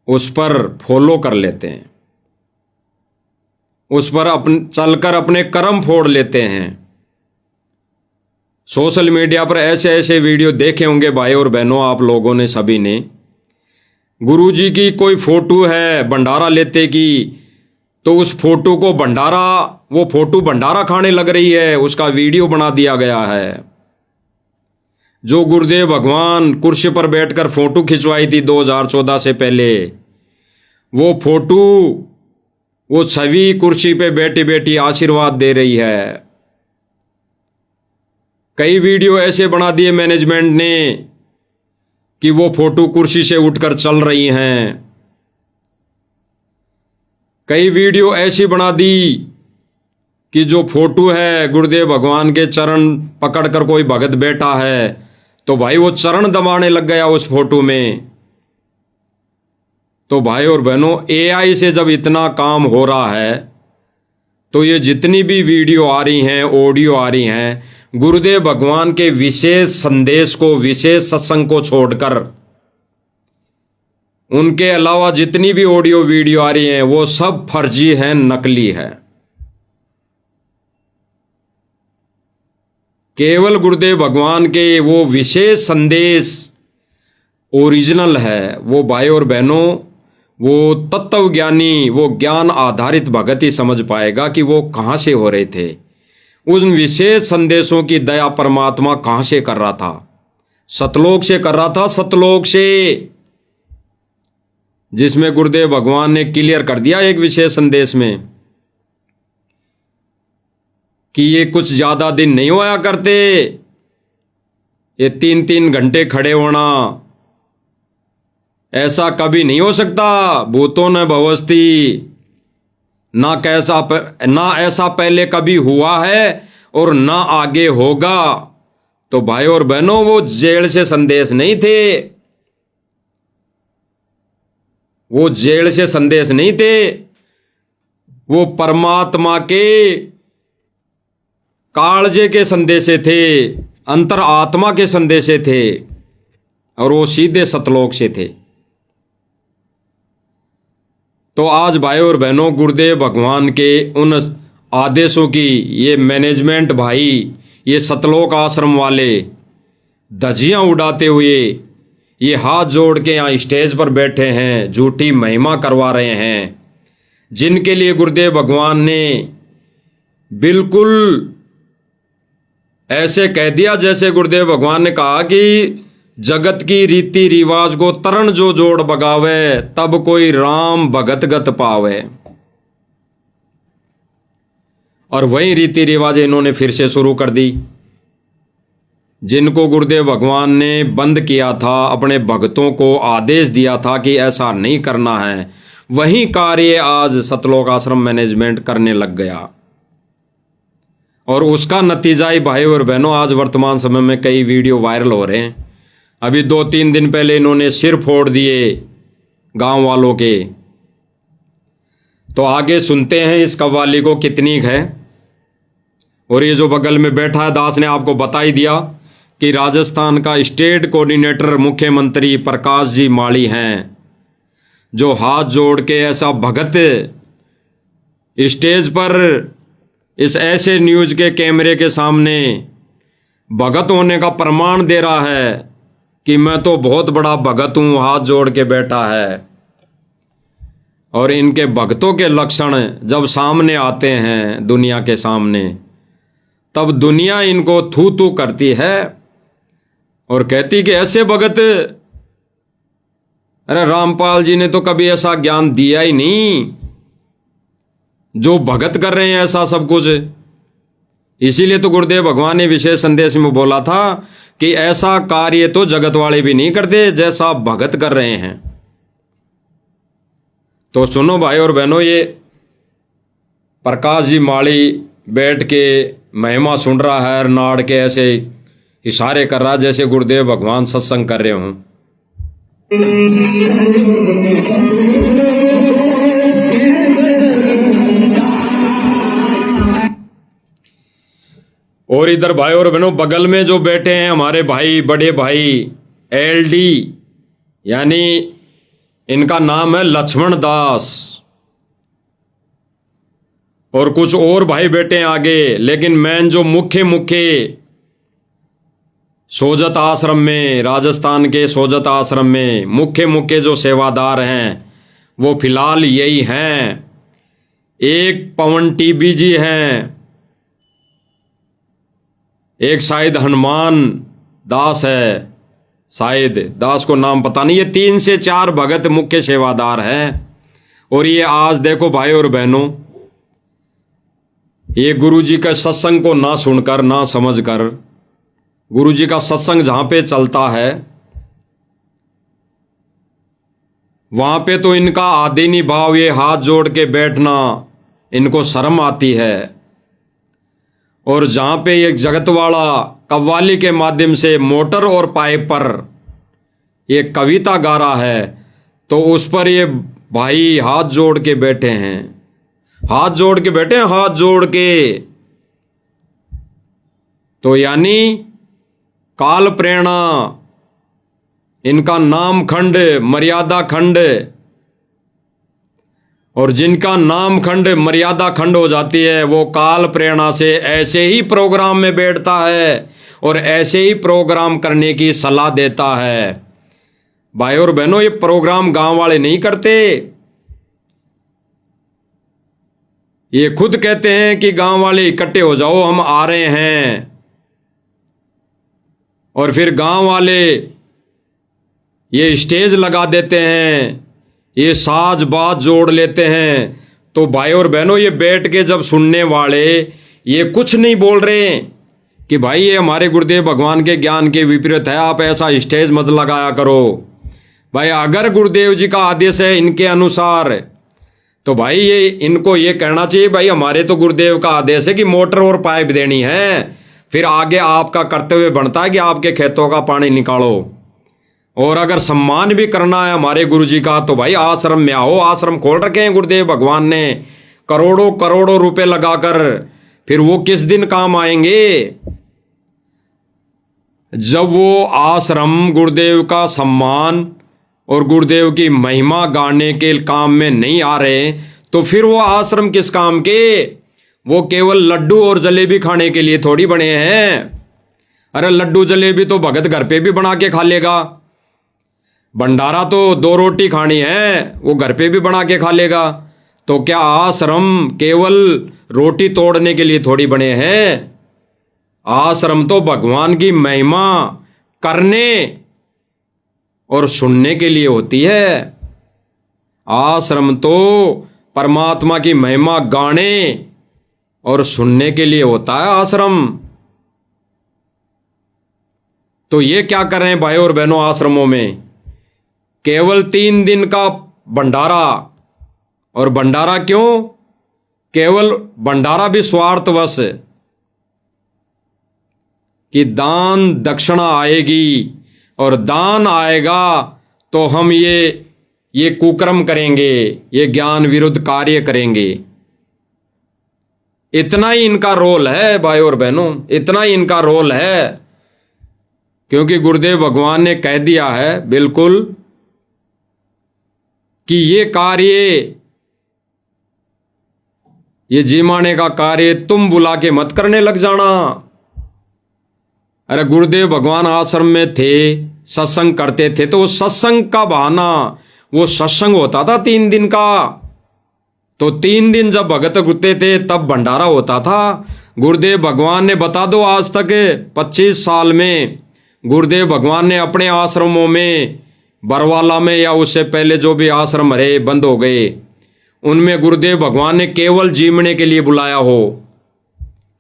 उस पर फॉलो कर लेते हैं, उस पर चलकर अपने कर्म फोड़ लेते हैं। सोशल मीडिया पर ऐसे ऐसे वीडियो देखे होंगे भाई और बहनों, आप लोगों ने सभी ने। गुरुजी की कोई फोटो है भंडारा लेते की, तो उस फोटो को वो फोटो भंडारा खाने लग रही है, उसका वीडियो बना दिया गया है। जो गुरुदेव भगवान कुर्सी पर बैठकर फोटो खिंचवाई थी 2014 से पहले, वो फोटो, वो छवि कुर्सी पे बैठी बैठी आशीर्वाद दे रही है। कई वीडियो ऐसे बना दिए मैनेजमेंट ने कि वो फोटो कुर्सी से उठकर चल रही हैं। कई वीडियो ऐसी बना दी कि जो फोटो है गुरुदेव भगवान के चरण पकड़कर कोई भगत बैठा है, तो भाई वो चरण दबाने लग गया उस फोटो में। तो भाई और बहनों, एआई से जब इतना काम हो रहा है, तो ये जितनी भी वीडियो आ रही हैं, ऑडियो आ रही हैं, गुरुदेव भगवान के विशेष संदेश को, विशेष सत्संग को छोड़कर उनके अलावा जितनी भी ऑडियो वीडियो आ रही हैं, वो सब फर्जी हैं, नकली है। केवल गुरुदेव भगवान के वो विशेष संदेश ओरिजिनल है। वो भाई और बहनों, वो तत्वज्ञानी, वो ज्ञान आधारित भगत ही समझ पाएगा कि वो कहां से हो रहे थे। उन विशेष संदेशों की दया परमात्मा कहां से कर रहा था? सतलोक से कर रहा था, सतलोक से, जिसमें गुरुदेव भगवान ने क्लियर कर दिया एक विशेष संदेश में कि ये कुछ ज्यादा दिन नहीं होया करते, ये 3-3 घंटे खड़े होना ऐसा कभी नहीं हो सकता। भूतों ने भवस्ती, ना ऐसा पहले कभी हुआ है और ना आगे होगा। तो भाई और बहनों, वो जेल से संदेश नहीं थे, वो जेल से संदेश नहीं थे, वो परमात्मा के कालजे के संदेशे थे, अंतर आत्मा के संदेशे थे, और वो सीधे सतलोक से थे। तो आज भाई और बहनों, गुरुदेव भगवान के उन आदेशों की ये मैनेजमेंट भाई, ये सतलोक आश्रम वाले धज्जियां उड़ाते हुए ये हाथ जोड़ के यहाँ स्टेज पर बैठे हैं, झूठी महिमा करवा रहे हैं, जिनके लिए गुरुदेव भगवान ने बिल्कुल ऐसे कह दिया जैसे गुरुदेव भगवान ने कहा कि जगत की रीति रिवाज को तरण जो जोड़ बगावे, तब कोई राम भगत गत पावे। और वही रीति रिवाज इन्होंने फिर से शुरू कर दी, जिनको गुरुदेव भगवान ने बंद किया था, अपने भक्तों को आदेश दिया था कि ऐसा नहीं करना है, वही कार्य आज सतलोक आश्रम मैनेजमेंट करने लग गया। और उसका नतीजा ही भाई और बहनों, आज वर्तमान समय में कई वीडियो वायरल हो रहे हैं। अभी 2-3 दिन पहले इन्होंने सिर फोड़ दिए गांव वालों के। तो आगे सुनते हैं इस कव्वाली को कितनी है। और ये जो बगल में बैठा है दास ने आपको बता ही दिया कि राजस्थान का स्टेट कोऑर्डिनेटर मुख्यमंत्री प्रकाश जी माली हैं, जो हाथ जोड़ के ऐसा भगत स्टेज पर इस ऐसे न्यूज के कैमरे के सामने भगत होने का प्रमाण दे रहा है कि मैं तो बहुत बड़ा भगत हूं, हाथ जोड़ के बैठा है। और इनके भक्तों के लक्षण जब सामने आते हैं दुनिया के सामने, तब दुनिया इनको थू थू करती है और कहती कि ऐसे भगत, अरे रामपाल जी ने तो कभी ऐसा ज्ञान दिया ही नहीं, जो भगत कर रहे हैं ऐसा सब कुछ। इसीलिए तो गुरुदेव भगवान ने विशेष संदेश में बोला था कि ऐसा कार्य तो जगत वाले भी नहीं करते जैसा भगत कर रहे हैं। तो सुनो भाई और बहनों, ये प्रकाश जी माली बैठ के महिमा सुन रहा है, नाड़ के ऐसे इशारे कर रहा जैसे गुरुदेव भगवान सत्संग कर रहे हों। और इधर भाई और बहनों बगल में जो बैठे हैं हमारे भाई, बड़े भाई एलडी, यानी इनका नाम है लक्ष्मण दास, और कुछ और भाई बैठे हैं आगे। लेकिन मेन जो मुख्य सोजत आश्रम में, राजस्थान के सोजत आश्रम में मुख्य जो सेवादार हैं वो फिलहाल यही हैं। एक पवन टीबी जी हैं, एक शायद हनुमान दास है, शायद दास को नाम पता नहीं। ये 3 से 4 भगत मुख्य सेवादार हैं। और ये आज देखो भाई और बहनों, ये गुरुजी का सत्संग को ना सुनकर ना समझकर, गुरुजी का सत्संग जहां पे चलता है वहां पे तो इनका आदीनी भाव, ये हाथ जोड़ के बैठना इनको शर्म आती है। और जहां पे एक जगत वाला कव्वाली के माध्यम से मोटर और पाइप पर ये कविता गा रहा है तो उस पर ये भाई हाथ जोड़ के बैठे हैं, हाथ जोड़ के बैठे हैं, हाथ जोड़ के। तो यानी काल प्रेरणा, इनका नाम खंड, मर्यादा खंड, और जिनका नाम खंड मर्यादा खंड हो जाती है वो काल प्रेरणा से ऐसे ही प्रोग्राम में बैठता है और ऐसे ही प्रोग्राम करने की सलाह देता है। भाई और बहनों, ये प्रोग्राम गांव वाले नहीं करते, ये खुद कहते हैं कि गांव वाले इकट्ठे हो जाओ, हम आ रहे हैं। और फिर गांव वाले ये स्टेज लगा देते हैं, ये साज बाज जोड़ लेते हैं। तो भाई और बहनों, ये बैठ के जब सुनने वाले ये कुछ नहीं बोल रहे कि भाई ये हमारे गुरुदेव भगवान के ज्ञान के विपरीत है, आप ऐसा स्टेज मत लगाया करो। भाई अगर गुरुदेव जी का आदेश है इनके अनुसार तो भाई ये इनको ये कहना चाहिए, भाई हमारे तो गुरुदेव का आदेश है कि मोटर और पाइप देनी है, फिर आगे आपका कर्तव्य बनता है कि आपके खेतों का पानी निकालो। और अगर सम्मान भी करना है हमारे गुरुजी का तो भाई आश्रम में आओ, आश्रम खोल रखे हैं गुरुदेव भगवान ने करोड़ों करोड़ों रुपए लगाकर, फिर वो किस दिन काम आएंगे जब वो आश्रम गुरुदेव का सम्मान और गुरुदेव की महिमा गाने के काम में नहीं आ रहे, तो फिर वो आश्रम किस काम के? वो केवल लड्डू और जलेबी खाने के लिए थोड़ी बने हैं। अरे लड्डू जलेबी तो भगत घर पे भी बना के खा लेगा, भंडारा तो 2 रोटी खानी है वो घर पे भी बना के खा लेगा। तो क्या आश्रम केवल रोटी तोड़ने के लिए थोड़ी बने हैं? आश्रम तो भगवान की महिमा करने और सुनने के लिए होती है। आश्रम तो परमात्मा की महिमा गाने और सुनने के लिए होता है आश्रम। तो ये क्या कर रहे हैं भाई और बहनों, आश्रमों में केवल 3 दिन का भंडारा। और भंडारा क्यों? केवल भंडारा भी स्वार्थवश कि दान दक्षिणा आएगी और दान आएगा तो हम ये कुकर्म करेंगे, ये ज्ञान विरुद्ध कार्य करेंगे। इतना ही इनका रोल है भाई और बहनों, इतना ही इनका रोल है। क्योंकि गुरुदेव भगवान ने कह दिया है बिल्कुल कि ये कार्य, ये जीमाने का कार्य तुम बुला के मत करने लग जाना। अरे गुरुदेव भगवान आश्रम में थे, सत्संग करते थे, तो वो सत्संग का बहाना, वो सत्संग होता था 3 दिन का। तो 3 दिन जब भगत गुते थे तब भंडारा होता था। गुरुदेव भगवान ने बता दो आज तक 25 साल में गुरुदेव भगवान ने अपने आश्रमों में, बरवाला में या उससे पहले जो भी आश्रम रहे बंद हो गए, उनमें गुरुदेव भगवान ने केवल जीवने के लिए बुलाया हो,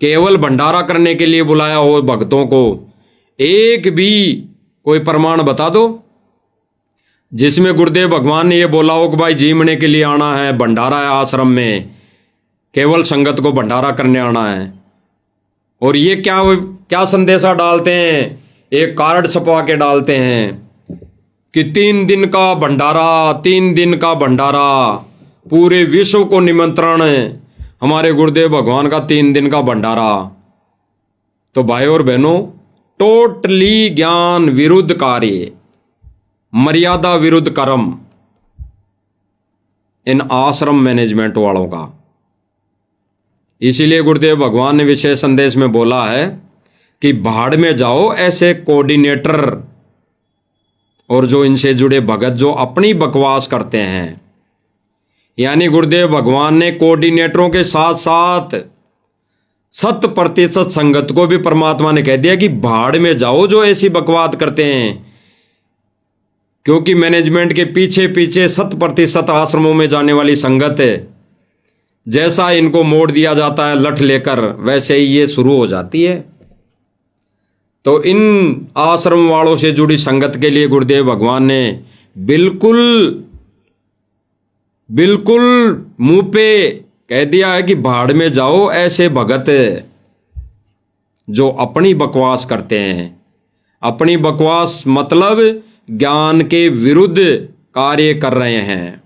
केवल भंडारा करने के लिए बुलाया हो भक्तों को, एक भी कोई प्रमाण बता दो जिसमें गुरुदेव भगवान ने ये बोला हो कि भाई जीवने के लिए आना है, भंडारा है आश्रम में, केवल संगत को भंडारा करने आना है। और ये क्या क्या संदेशा डालते हैं, एक कार्ड छपवा के डालते हैं कि 3 दिन का भंडारा, 3 दिन का भंडारा, पूरे विश्व को निमंत्रण है हमारे गुरुदेव भगवान का 3 दिन का भंडारा। तो भाई और बहनों, टोटली ज्ञान विरुद्ध कार्य, मर्यादा विरुद्ध कर्म इन आश्रम मैनेजमेंट वालों का। इसीलिए गुरुदेव भगवान ने विशेष संदेश में बोला है कि भाड़ में जाओ ऐसे कोऑर्डिनेटर और जो इनसे जुड़े भगत जो अपनी बकवास करते हैं। यानी गुरुदेव भगवान ने कोऑर्डिनेटरों के साथ साथ 100% संगत को भी परमात्मा ने कह दिया कि भाड़ में जाओ जो ऐसी बकवास करते हैं, क्योंकि मैनेजमेंट के पीछे पीछे 100% आश्रमों में जाने वाली संगत है, जैसा इनको मोड़ दिया जाता है लठ लेकर, वैसे ही ये शुरू हो जाती है। तो इन आश्रम वालों से जुड़ी संगत के लिए गुरुदेव भगवान ने बिल्कुल बिल्कुल मुंह पे कह दिया है कि भाड़ में जाओ ऐसे भगत जो अपनी बकवास करते हैं। अपनी बकवास मतलब ज्ञान के विरुद्ध कार्य कर रहे हैं।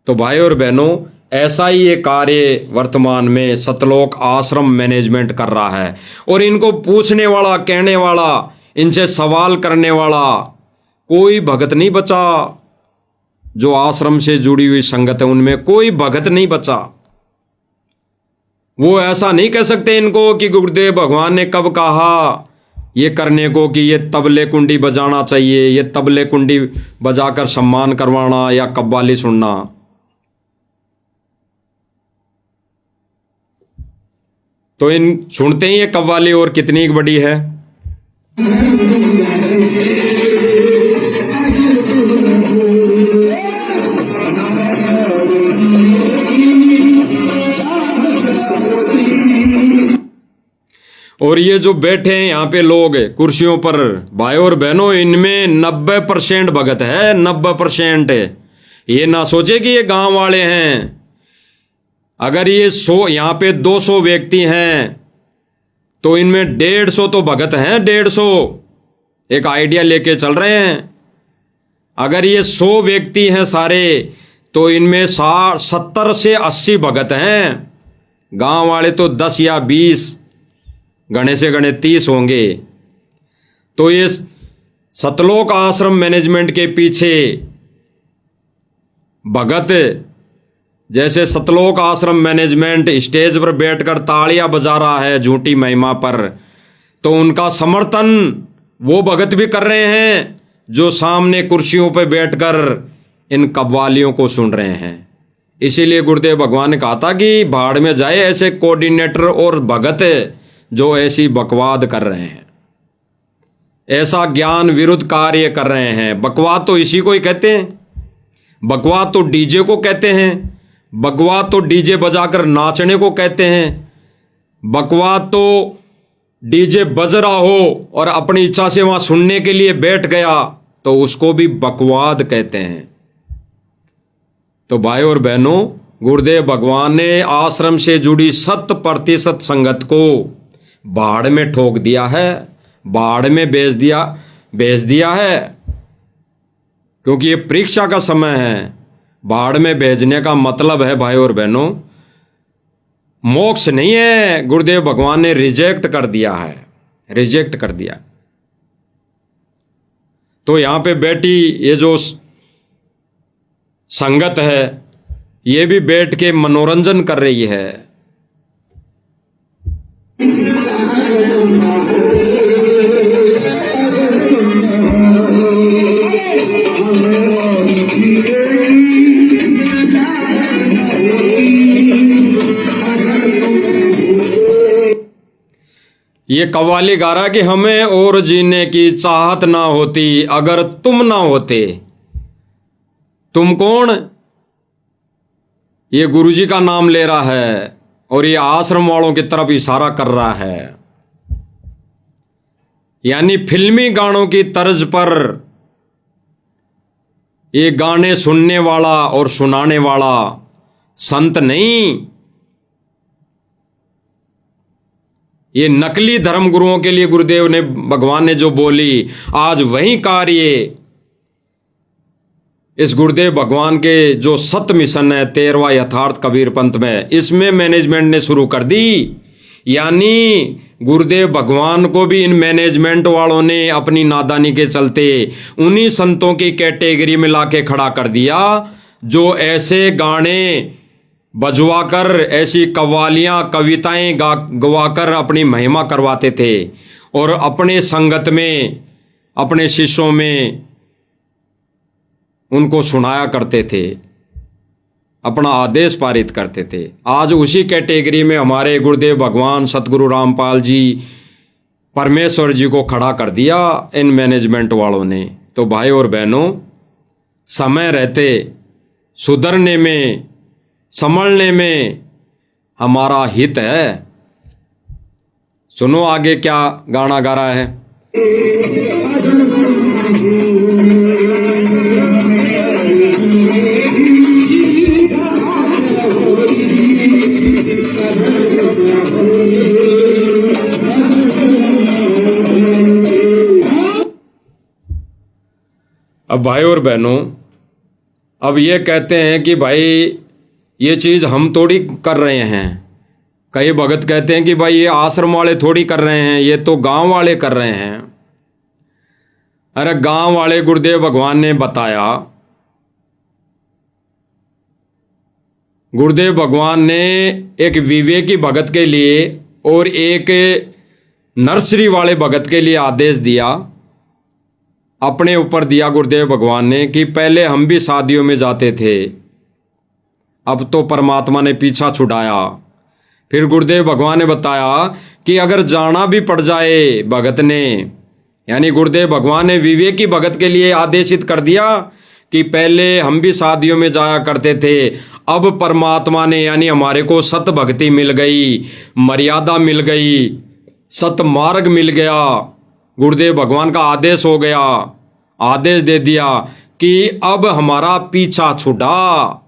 तो भाई और बहनों, ऐसा ही ये कार्य वर्तमान में सतलोक आश्रम मैनेजमेंट कर रहा है। और इनको पूछने वाला, कहने वाला, इनसे सवाल करने वाला कोई भगत नहीं बचा। जो आश्रम से जुड़ी हुई संगत है उनमें कोई भगत नहीं बचा। वो ऐसा नहीं कह सकते इनको कि गुरुदेव भगवान ने कब कहा ये करने को कि ये तबले कुंडी बजाना चाहिए, ये तबले कुंडी बजाकर सम्मान करवाना या कव्वाली सुनना। तो इन सुनते ही ये कव्वाली और कितनी बड़ी है। और ये जो बैठे हैं यहाँ पे लोग कुर्सियों पर, भाई और बहनों, इनमें 90% भगत है, 90%। ये ना सोचे कि ये गांव वाले हैं। अगर ये 100 यहाँ पे 200 व्यक्ति हैं तो इनमें 150 तो भगत हैं, 150 एक आइडिया लेके चल रहे हैं। अगर ये 100 व्यक्ति हैं सारे तो इनमें 70 से 80 भगत हैं। गांव वाले तो 10 या 20, गणे से गणे 30 होंगे। तो ये सतलोक आश्रम मैनेजमेंट के पीछे भगत, जैसे सतलोक आश्रम मैनेजमेंट स्टेज पर बैठकर तालियां बजा रहा है झूठी महिमा पर, तो उनका समर्थन वो भगत भी कर रहे हैं जो सामने कुर्सियों पर बैठकर इन कव्वालियों को सुन रहे हैं। इसीलिए गुरुदेव भगवान ने कहा था कि भाड़ में जाए ऐसे कोऑर्डिनेटर और भगत जो ऐसी बकवाद कर रहे हैं, ऐसा ज्ञान विरुद्ध कार्य कर रहे हैं। बकवाद तो इसी को ही कहते हैं। बकवाद तो डीजे को कहते हैं। बकवाद तो डीजे बजाकर नाचने को कहते हैं। बकवाद तो डीजे बज रहा हो और अपनी इच्छा से वहां सुनने के लिए बैठ गया तो उसको भी बकवाद कहते हैं। तो भाई और बहनों, गुरुदेव भगवान ने आश्रम से जुड़ी 100% संगत को बाढ़ में ठोक दिया है, बाढ़ में भेज दिया है। क्योंकि ये परीक्षा का समय है। बाढ़ में भेजने का मतलब है भाई और बहनों मोक्ष नहीं है। गुरुदेव भगवान ने रिजेक्ट कर दिया है, रिजेक्ट कर दिया। तो यहां पे बैठी ये जो संगत है ये भी बैठ के मनोरंजन कर रही है। ये कव्वाली गा रहा कि हमें और जीने की चाहत ना होती अगर तुम ना होते। तुम कौन? ये गुरुजी का नाम ले रहा है और ये आश्रम वालों की तरफ इशारा कर रहा है। यानी फिल्मी गानों की तर्ज पर ये गाने सुनने वाला और सुनाने वाला संत नहीं, ये नकली धर्मगुरुओं के लिए गुरुदेव ने, भगवान ने जो बोली, आज वही कार्य इस गुरुदेव भगवान के जो सत्य मिशन है 13वां यथार्थ कबीर पंथ में, इसमें मैनेजमेंट ने शुरू कर दी। यानी गुरुदेव भगवान को भी इन मैनेजमेंट वालों ने अपनी नादानी के चलते उन्हीं संतों की कैटेगरी में लाके खड़ा कर दिया जो ऐसे गाने बजवाकर, ऐसी कव्वालियां कविताएं गवाकर अपनी महिमा करवाते थे और अपने संगत में, अपने शिष्यों में उनको सुनाया करते थे, अपना आदेश पारित करते थे। आज उसी कैटेगरी में हमारे गुरुदेव भगवान सतगुरु रामपाल जी, परमेश्वर जी को खड़ा कर दिया इन मैनेजमेंट वालों ने। तो भाई और बहनों, समय रहते सुधरने में, संभलने में हमारा हित है। सुनो आगे क्या गाना गा रहा है। अब भाई और बहनों, अब ये कहते हैं कि भाई ये चीज हम थोड़ी कर रहे हैं। कई भगत कहते हैं कि भाई ये आश्रम वाले थोड़ी कर रहे हैं, ये तो गांव वाले कर रहे हैं। अरे गांव वाले गुरुदेव भगवान ने बताया, गुरुदेव भगवान ने एक विवेकी भगत के लिए और एक नर्सरी वाले भगत के लिए आदेश दिया, अपने ऊपर दिया गुरुदेव भगवान ने कि पहले हम भी शादियों में जाते थे, अब तो परमात्मा ने पीछा छुड़ाया। फिर गुरुदेव भगवान ने बताया कि अगर जाना भी पड़ जाए भगत ने, यानी गुरुदेव भगवान ने विवेकी भगत के लिए आदेशित कर दिया कि पहले हम भी शादियों में जाया करते थे, अब परमात्मा ने, यानी हमारे को सत भक्ति मिल गई, मर्यादा मिल गई, सत मार्ग मिल गया, गुरुदेव भगवान का आदेश हो गया, आदेश दे दिया कि अब हमारा पीछा छुड़ा,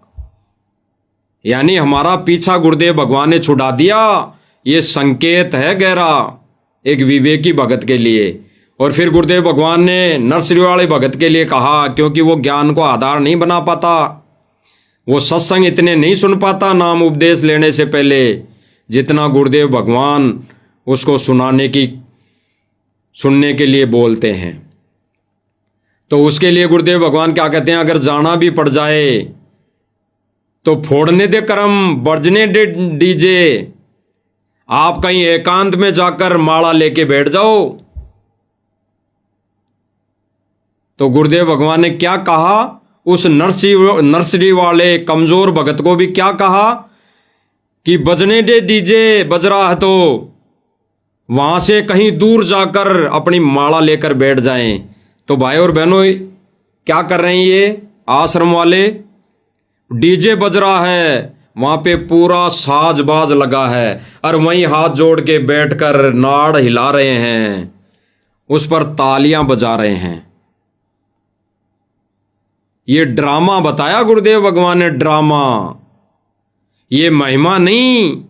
यानी हमारा पीछा गुरुदेव भगवान ने छुड़ा दिया। ये संकेत है गहरा एक विवेकी भगत के लिए। और फिर गुरुदेव भगवान ने नर्सरी वाले भगत के लिए कहा, क्योंकि वो ज्ञान को आधार नहीं बना पाता, वो सत्संग इतने नहीं सुन पाता नाम उपदेश लेने से पहले जितना गुरुदेव भगवान उसको सुनने के लिए बोलते हैं। तो उसके लिए गुरुदेव भगवान क्या कहते हैं, अगर जाना भी पड़ जाए तो फोड़ने दे करम, बजने दे डीजे, आप कहीं एकांत में जाकर माला लेके बैठ जाओ। तो गुरुदेव भगवान ने क्या कहा, उस नर्सरी वाले कमजोर भगत को भी क्या कहा कि बजने दे डीजे, बज रहा है तो वहां से कहीं दूर जाकर अपनी माला लेकर बैठ जाएं। तो भाई और बहनों, क्या कर रहे हैं ये आश्रम वाले, डीजे बज रहा है, वहां पे पूरा साजबाज लगा है और वहीं हाथ जोड़ के बैठकर नाड़ हिला रहे हैं, उस पर तालियां बजा रहे हैं। ये ड्रामा बताया गुरुदेव भगवान ने, ड्रामा, ये महिमा नहीं,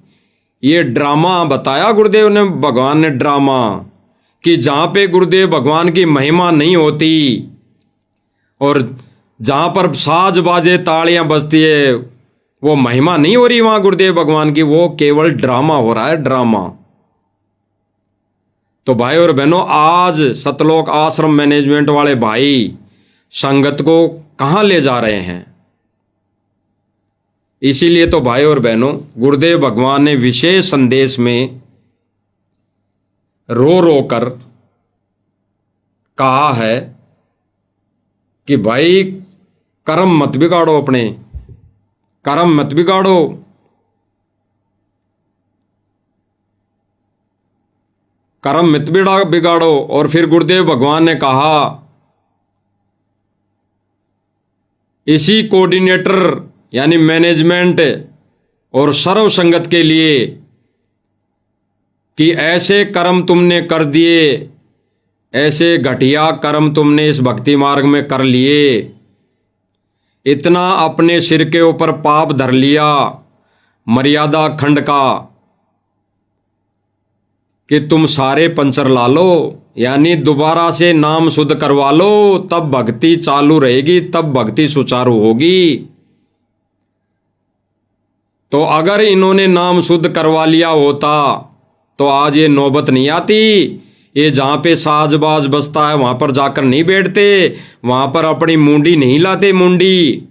ये ड्रामा बताया गुरुदेव ने भगवान ने, ड्रामा, कि जहां पे गुरुदेव भगवान की महिमा नहीं होती और जहां पर साज बाजे तालियां बजती है, वो महिमा नहीं हो रही वहां गुरुदेव भगवान की, वो केवल ड्रामा हो रहा है, ड्रामा। तो भाई और बहनों, आज सतलोक आश्रम मैनेजमेंट वाले भाई संगत को कहां ले जा रहे हैं। इसीलिए तो भाई और बहनों, गुरुदेव भगवान ने विशेष संदेश में रो रो कर कहा है कि भाई कर्म मत बिगाड़ो, अपने कर्म मत बिगाड़ो, कर्म मत बिगाड़ो। और फिर गुरुदेव भगवान ने कहा, इसी कोऑर्डिनेटर यानी मैनेजमेंट और सर्व संगत के लिए कि ऐसे कर्म तुमने कर दिए, ऐसे घटिया कर्म तुमने इस भक्ति मार्ग में कर लिए, इतना अपने सिर के ऊपर पाप धर लिया मर्यादा खंड का कि तुम सारे पंचर ला लो, यानी दोबारा से नाम शुद्ध करवा लो, तब भक्ति चालू रहेगी, तब भक्ति सुचारू होगी। तो अगर इन्होंने नाम शुद्ध करवा लिया होता तो आज ये नौबत नहीं आती। ये जहां पे साजबाज बसता है वहां पर जाकर नहीं बैठते, वहां पर अपनी मुंडी नहीं लाते मुंडी।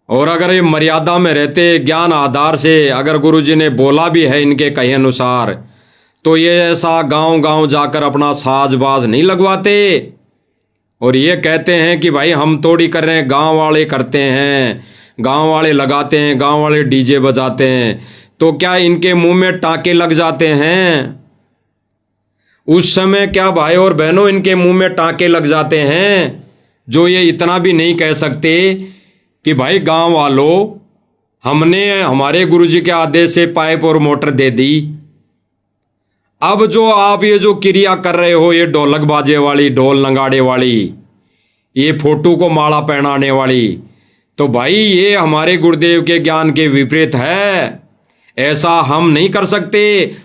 और अगर ये मर्यादा में रहते, ज्ञान आधार से, अगर गुरुजी ने बोला भी है इनके कहे अनुसार, तो ये ऐसा गांव गांव जाकर अपना साजबाज नहीं लगवाते और ये कहते हैं कि भाई हम तोड़ी कर रहे हैं, गांव वाले करते हैं, गांव वाले लगाते हैं, गांव वाले डीजे बजाते हैं। तो क्या इनके मुंह में टाके लग जाते हैं? उस समय क्या भाई और बहनों इनके मुंह में टाके लग जाते हैं, जो ये इतना भी नहीं कह सकते कि भाई गांव वालों, हमने हमारे गुरुजी के आदेश से पाइप और मोटर दे दी, अब जो आप ये जो क्रिया कर रहे हो, ये ढोलक बाजे वाली, ढोल नगाड़े वाली, ये फोटो को माला पहनाने वाली, तो भाई ये हमारे गुरुदेव के ज्ञान के विपरीत है। ऐसा हम नहीं कर सकते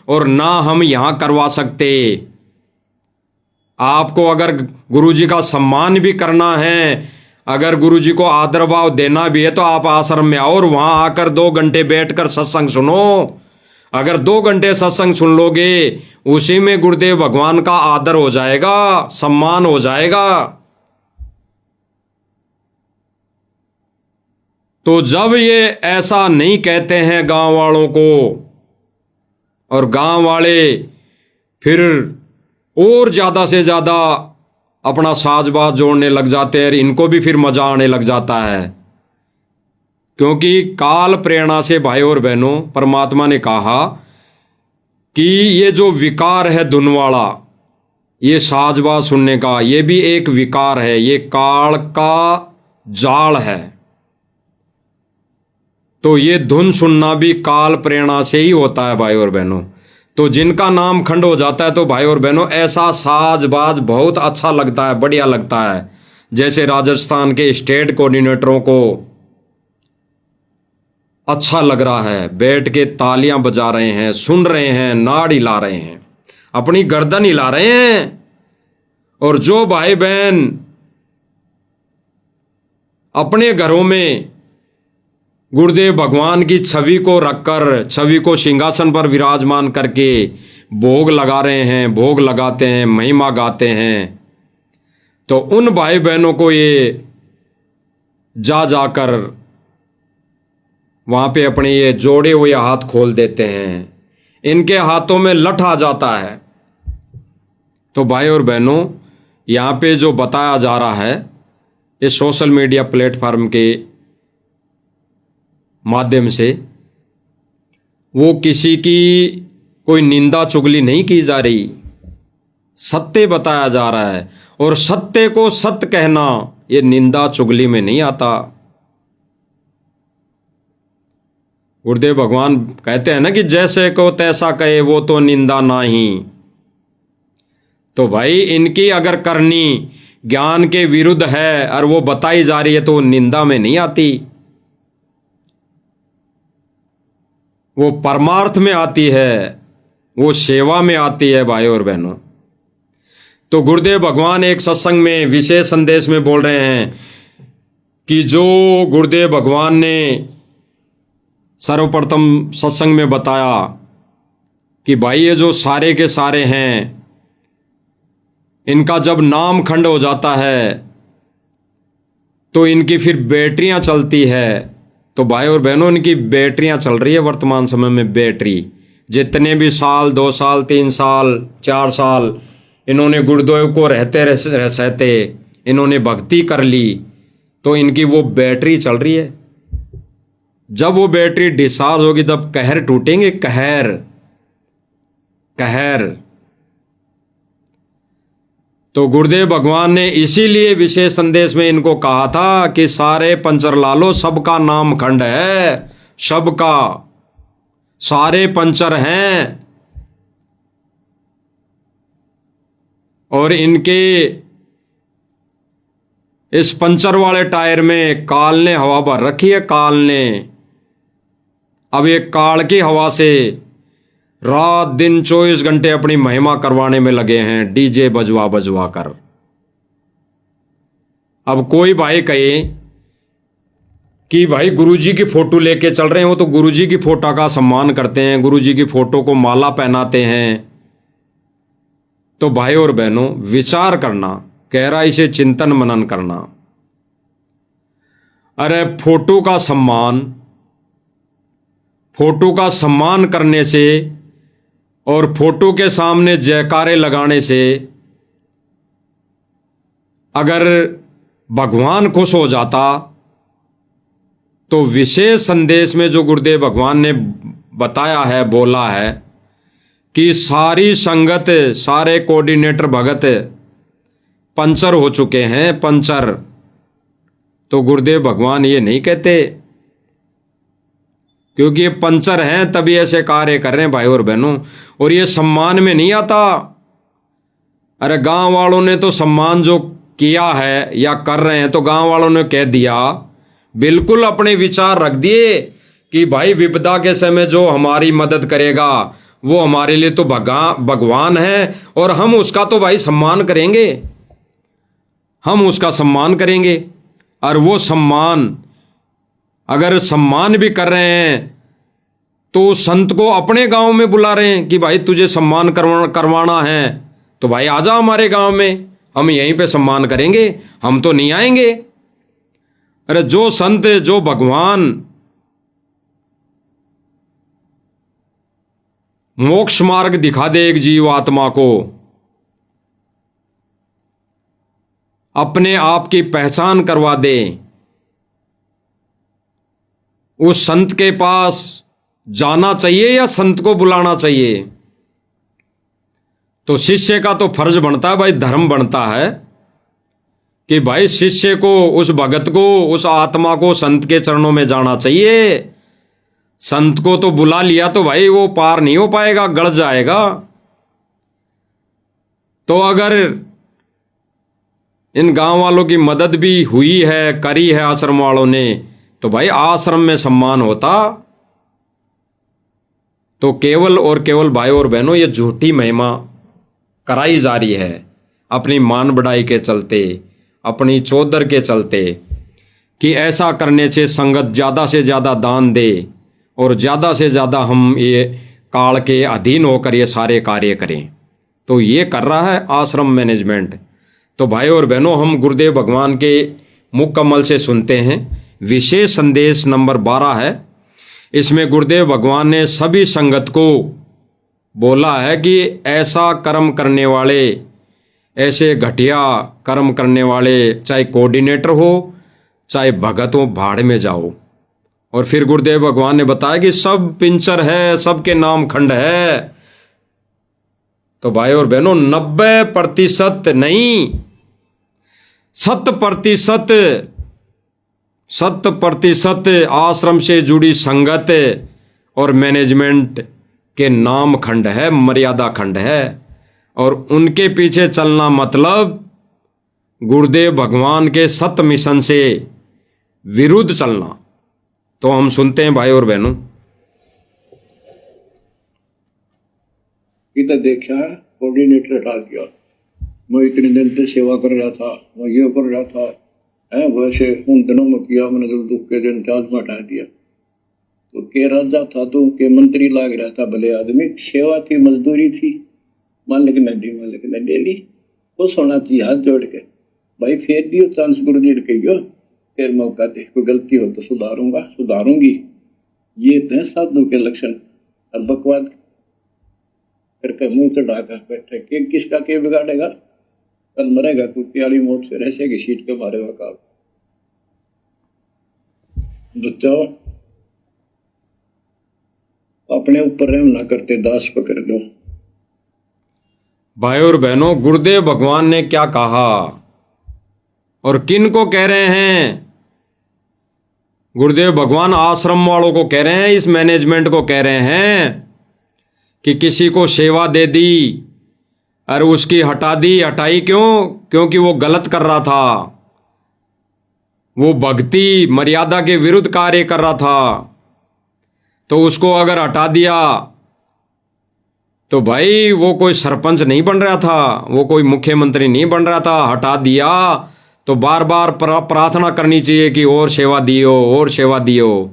और ना हम यहां करवा सकते। आपको अगर गुरुजी का सम्मान भी करना है, अगर गुरुजी को आदर भाव देना भी है, तो आप आश्रम में आओ और वहां आकर 2 घंटे बैठकर सत्संग सुनो। अगर 2 घंटे सत्संग सुन लोगे, उसी में गुरुदेव भगवान का आदर हो जाएगा, सम्मान हो जाएगा। तो जब ये ऐसा नहीं कहते हैं गांव वालों को, और गांव वाले फिर और ज्यादा से ज्यादा अपना साजबाज जोड़ने लग जाते हैं, इनको भी फिर मजा आने लग जाता है। क्योंकि काल प्रेरणा से भाई और बहनों, परमात्मा ने कहा कि ये जो विकार है धुन वाला, ये साजबाज सुनने का, ये भी एक विकार है, ये काल का जाल है। तो ये धुन सुनना भी काल प्रेरणा से ही होता है भाई और बहनों। तो जिनका नाम खंड हो जाता है, तो भाई और बहनों ऐसा साजबाज बहुत अच्छा लगता है, बढ़िया लगता है। जैसे राजस्थान के स्टेट कोऑर्डिनेटरों को अच्छा लग रहा है, बैठ के तालियां बजा रहे हैं, सुन रहे हैं, नाड़ हिला रहे हैं, अपनी गर्दन हिला रहे हैं। और जो भाई बहन अपने घरों में गुरुदेव भगवान की छवि को रखकर, छवि को सिंहासन पर विराजमान करके भोग लगा रहे हैं, भोग लगाते हैं, महिमा गाते हैं, तो उन भाई बहनों को ये जा जाकर वहां पे अपने ये जोड़े हुए हाथ खोल देते हैं, इनके हाथों में लठ आ जाता है। तो भाई और बहनों, यहाँ पे जो बताया जा रहा है इस सोशल मीडिया प्लेटफॉर्म के माध्यम से, वो किसी की कोई निंदा चुगली नहीं की जा रही, सत्य बताया जा रहा है। और सत्य को सत्य कहना ये निंदा चुगली में नहीं आता। गुरुदेव भगवान कहते हैं ना कि जैसे को तैसा कहे वो तो निंदा नाही। तो भाई इनकी अगर करनी ज्ञान के विरुद्ध है और वो बताई जा रही है, तो निंदा में नहीं आती, वो परमार्थ में आती है, वो सेवा में आती है भाई और बहनों। तो गुरुदेव भगवान एक सत्संग में विशेष संदेश में बोल रहे हैं कि जो गुरुदेव भगवान ने सर्वप्रथम सत्संग में बताया कि भाई ये जो सारे के सारे हैं, इनका जब नाम खंड हो जाता है तो इनकी फिर बैटरियां चलती है। तो भाई और बहनों, इनकी बैटरियां चल रही है वर्तमान समय में। बैटरी जितने भी साल, 2 साल, 3 साल, 4 साल इन्होंने गुरुदेव को रहते इन्होंने भक्ति कर ली, तो इनकी वो बैटरी चल रही है। जब वो बैटरी डिस्चार्ज होगी तब कहर टूटेंगे, कहर कहर। तो गुरुदेव भगवान ने इसीलिए विशेष संदेश में इनको कहा था कि सारे पंचर लालो, सबका नाम खंड है, सबका, सारे पंचर हैं। और इनके इस पंचर वाले टायर में काल ने हवा भर रखी है, काल ने। अब ये काल की हवा से रात दिन 24 घंटे अपनी महिमा करवाने में लगे हैं, डीजे बजवा बजवा कर। अब कोई भाई कहे कि भाई गुरुजी की फोटो लेके चल रहे हो, तो गुरुजी की फोटो का सम्मान करते हैं, गुरुजी की फोटो को माला पहनाते हैं। तो भाई और बहनों, विचार करना, गहराई से चिंतन मनन करना। अरे फोटो का सम्मान करने से और फोटो के सामने जयकारे लगाने से अगर भगवान खुश हो जाता, तो विशेष संदेश में जो गुरुदेव भगवान ने बताया है, बोला है कि सारी संगत, सारे कोऑर्डिनेटर भगत पंचर हो चुके हैं, पंचर। तो गुरुदेव भगवान ये नहीं कहते, क्योंकि ये पंचर हैं तभी ऐसे कार्य कर रहे हैं भाई और बहनों। और ये सम्मान में नहीं आता। अरे गांव वालों ने तो सम्मान जो किया है या कर रहे हैं, तो गांव वालों ने कह दिया, बिल्कुल अपने विचार रख दिए कि भाई विपदा के समय जो हमारी मदद करेगा वो हमारे लिए तो भगवान है, और हम उसका तो भाई सम्मान करेंगे, हम उसका सम्मान करेंगे। और वो सम्मान, अगर सम्मान भी कर रहे हैं तो संत को अपने गांव में बुला रहे हैं कि भाई तुझे सम्मान करवाना है तो भाई आजा हमारे गांव में, हम यहीं पे सम्मान करेंगे, हम तो नहीं आएंगे। अरे जो संत, जो भगवान मोक्ष मार्ग दिखा दे एक जीव आत्मा को, अपने आप की पहचान करवा दे, उस संत के पास जाना चाहिए या संत को बुलाना चाहिए? तो शिष्य का तो फर्ज बनता है भाई, धर्म बनता है कि भाई शिष्य को, उस भगत को, उस आत्मा को संत के चरणों में जाना चाहिए। संत को तो बुला लिया तो भाई वो पार नहीं हो पाएगा, गड़ जाएगा। तो अगर इन गांव वालों की मदद भी हुई है, करी है आश्रम वालों ने, तो भाई आश्रम में सम्मान होता। तो केवल और केवल भाई और बहनों, ये झूठी महिमा कराई जा रही है अपनी मान बढ़ाई के चलते, अपनी चौधर के चलते, कि ऐसा करने से संगत ज्यादा से ज्यादा दान दे और ज्यादा से ज्यादा हम ये काल के अधीन होकर ये सारे कार्य करें। तो ये कर रहा है आश्रम मैनेजमेंट। तो भाई और बहनों, हम गुरुदेव भगवान के मुख कमल से सुनते हैं। विशेष संदेश नंबर 12 है। इसमें गुरुदेव भगवान ने सभी संगत को बोला है कि ऐसा कर्म करने वाले, ऐसे घटिया कर्म करने वाले, चाहे कोऑर्डिनेटर हो चाहे भगत हो, भाड़ में जाओ। और फिर गुरुदेव भगवान ने बताया कि सब पिंचर है, सबके नाम खंड है। तो भाई और बहनों, 90% नहीं, 100% आश्रम से जुड़ी संगत और मैनेजमेंट के नाम खंड है, मर्यादा खंड है। और उनके पीछे चलना मतलब गुरुदेव भगवान के सत मिशन से विरुद्ध चलना। तो हम सुनते हैं भाई और बहनों। इधर देखा, कोऑर्डिनेटर हटा दिया, मैं इतने दिन से सेवा कर रहा था, मैं ये कर रहा था, है वैसे उन दिनों में किया मैंने, जो दुख के दिन चार्ज में हटा दिया। तो के राजा था तो के मंत्री लाग रहा था, भले आदमी, सेवा थी, मजदूरी थी, मालिक ने दी, मालिक ने ले ली। खुश होना चाहिए हाथ जोड़ के, भाई फेर दियो चांस, गुरु जी कहियो, फिर मौका दे, कोई गलती हो तो सुधारूंगा, सुधारूंगी। ये तो है साधु के लक्षण। और बकवाद करके मुंह चढ़ा कर बैठे, के किसका के बिगाड़ेगा? कल मरेगा कुत्ते वाली मौत, फिर ऐसे घसीट के मारेगा काल। बच्चों, अपने ऊपर रहम ना करते, दास पकड़ लो। भाई और बहनों, गुरुदेव भगवान ने क्या कहा और किन को कह रहे हैं? गुरुदेव भगवान आश्रम वालों को कह रहे हैं, इस मैनेजमेंट को कह रहे हैं कि किसी को सेवा दे दी और उसकी हटाई क्यों? क्योंकि वो गलत कर रहा था, वो भक्ति मर्यादा के विरुद्ध कार्य कर रहा था। तो उसको अगर हटा दिया तो भाई वो कोई सरपंच नहीं बन रहा था, वो कोई मुख्यमंत्री नहीं बन रहा था। हटा दिया तो बार बार प्रार्थना करनी चाहिए कि और सेवा दियो, और सेवा दियो।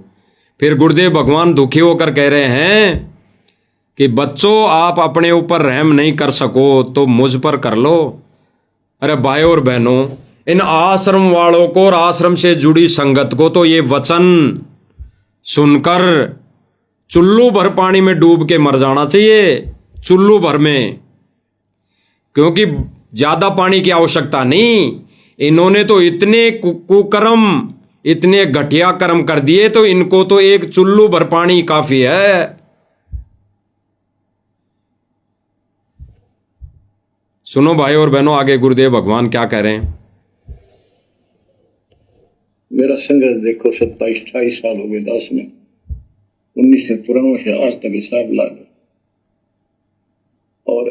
फिर गुरुदेव भगवान दुखी होकर कह रहे हैं कि बच्चों, आप अपने ऊपर रहम नहीं कर सको तो मुझ पर कर लो। अरे भाई और बहनों, इन आश्रम वालों को और आश्रम से जुड़ी संगत को तो ये वचन सुनकर चुल्लू भर पानी में डूब के मर जाना चाहिए, चुल्लू भर में, क्योंकि ज्यादा पानी की आवश्यकता नहीं। इन्होंने तो इतने कुकर्म, इतने घटिया कर्म कर दिए, तो इनको तो एक चुल्लू भर पानी काफी है। सुनो भाई और बहनों, आगे गुरुदेव भगवान क्या कह रहे हैं। मेरा संघर्ष देखो, 27-28 साल हो गए दास में, 1994 से आज तक हिसाब ला लो। और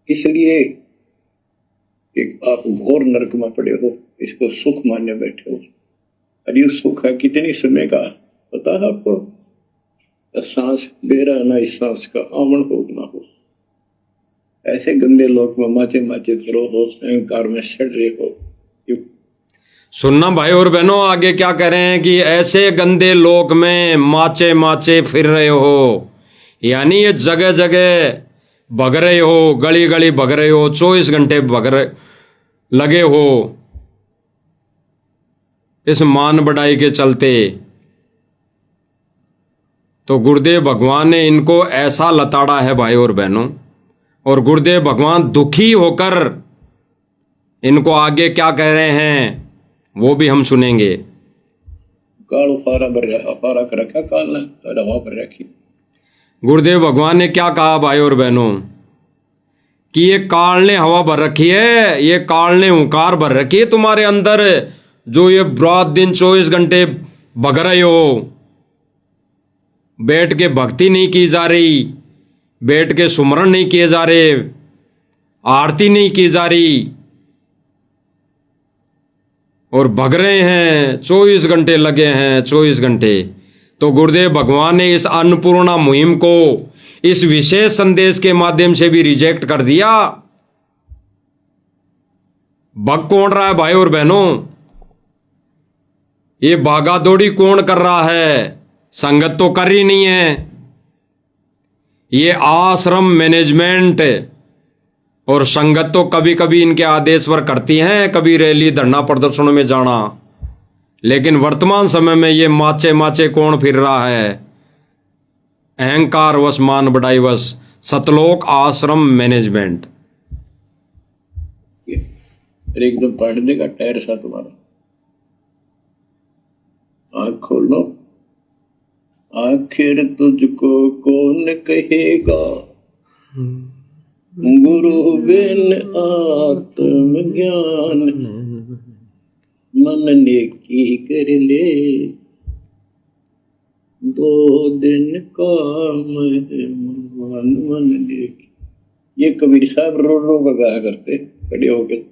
इसलिए कि आप घोर नरक में पड़े हो, इसको सुख मानने बैठे हो। अरे सुख है कितनी समय का पता है आपको? सांस बेरा ना, इस सांस का आमन हो ना हो। ऐसे गंदे लोग में माचे माचे करो हो, अहंकार में सड़ रहे हो। सुनना भाई और बहनों, आगे क्या कह रहे हैं कि ऐसे गंदे लोक में माचे माचे फिर रहे हो, यानी ये जगह जगह भग रहे हो, गली गली भग रहे हो, 24 घंटे लगे हो इस मान बढ़ाई के चलते। तो गुरुदेव भगवान ने इनको ऐसा लताड़ा है भाई और बहनों, और गुरुदेव भगवान दुखी होकर इनको आगे क्या कह रहे हैं वो भी हम सुनेंगे। काल फारा कर रखा, काल ने हवा पर रखी। गुरुदेव भगवान ने क्या कहा भाई और बहनों कि ये काल ने हवा भर रखी है, ये काल ने हुंकार भर रखी है तुम्हारे अंदर, जो ये रात दिन 24 घंटे भग रहे हो। बैठ के भक्ति नहीं की जा रही, बैठ के सुमरण नहीं किए जा रहे, आरती नहीं की जा रही, और भग रहे हैं, 24 घंटे लगे हैं, 24 घंटे। तो गुरुदेव भगवान ने इस अन्नपूर्णा मुहिम को इस विशेष संदेश के माध्यम से भी रिजेक्ट कर दिया। भग कौन रहा है भाई और बहनों? ये भागा दौड़ी कौन कर रहा है? संगत तो कर ही नहीं है। ये आश्रम मैनेजमेंट और संगत तो कभी कभी इनके आदेश पर करती हैं, कभी रैली धरना प्रदर्शनों में जाना, लेकिन वर्तमान समय में ये माचे माचे कौन फिर रहा है? अहंकार वश, मान बढ़ाई वश, सतलोक आश्रम मैनेजमेंट। एकदम पाट देगा टायर सा तुम्हारा। आँख खोल लो। आखिर तुझको कौन कहेगा गुरु बिन आत्म ज्ञान, मन नेकी कर ले 2 दिन काम है मन नेकी। ये कबीर साहब रो रो गाया करते खड़े होकर।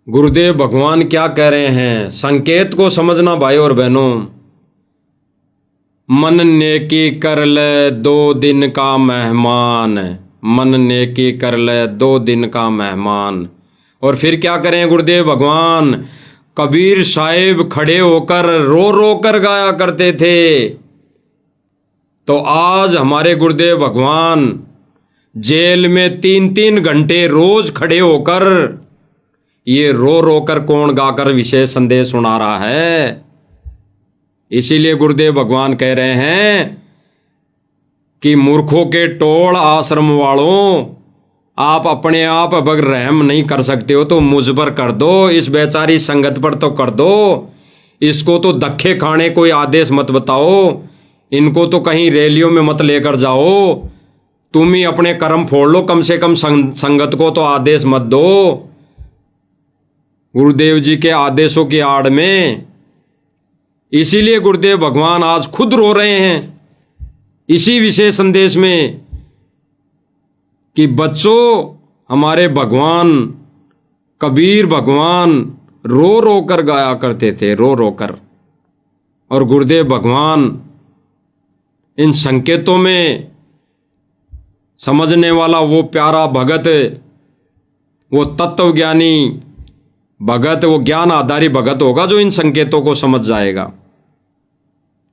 गुरुदेव भगवान क्या कह रहे हैं, संकेत को समझना भाई और बहनों। मन नेकी कर ले 2 दिन का मेहमान, मन नेकी कर ले 2 दिन का मेहमान। और फिर क्या करें गुरुदेव भगवान? कबीर साहिब खड़े होकर रो रो कर गाया करते थे। तो आज हमारे गुरुदेव भगवान जेल में 3-3 घंटे रोज खड़े होकर ये रो रो कर कौन गाकर विशेष संदेश सुना रहा है। इसीलिए गुरुदेव भगवान कह रहे हैं कि मूर्खों के टोल आश्रम वालों, आप अपने आप अगर रहम नहीं कर सकते हो तो मुझ पर कर दो, इस बेचारी संगत पर तो कर दो। इसको तो धक्के खाने कोई आदेश मत बताओ, इनको तो कहीं रैलियों में मत लेकर जाओ। तुम ही अपने कर्म फोड़ लो, कम से कम संगत को तो आदेश मत दो। गुरुदेव जी के आदेशों की आड़ में, इसीलिए गुरुदेव भगवान आज खुद रो रहे हैं इसी विशेष संदेश में कि बच्चों, हमारे भगवान कबीर भगवान रो रो कर गाया करते थे, रो रो कर। और गुरुदेव भगवान इन संकेतों में समझने वाला वो प्यारा भगत, वो तत्वज्ञानी भगत, वो ज्ञान आधारी भगत होगा जो इन संकेतों को समझ जाएगा।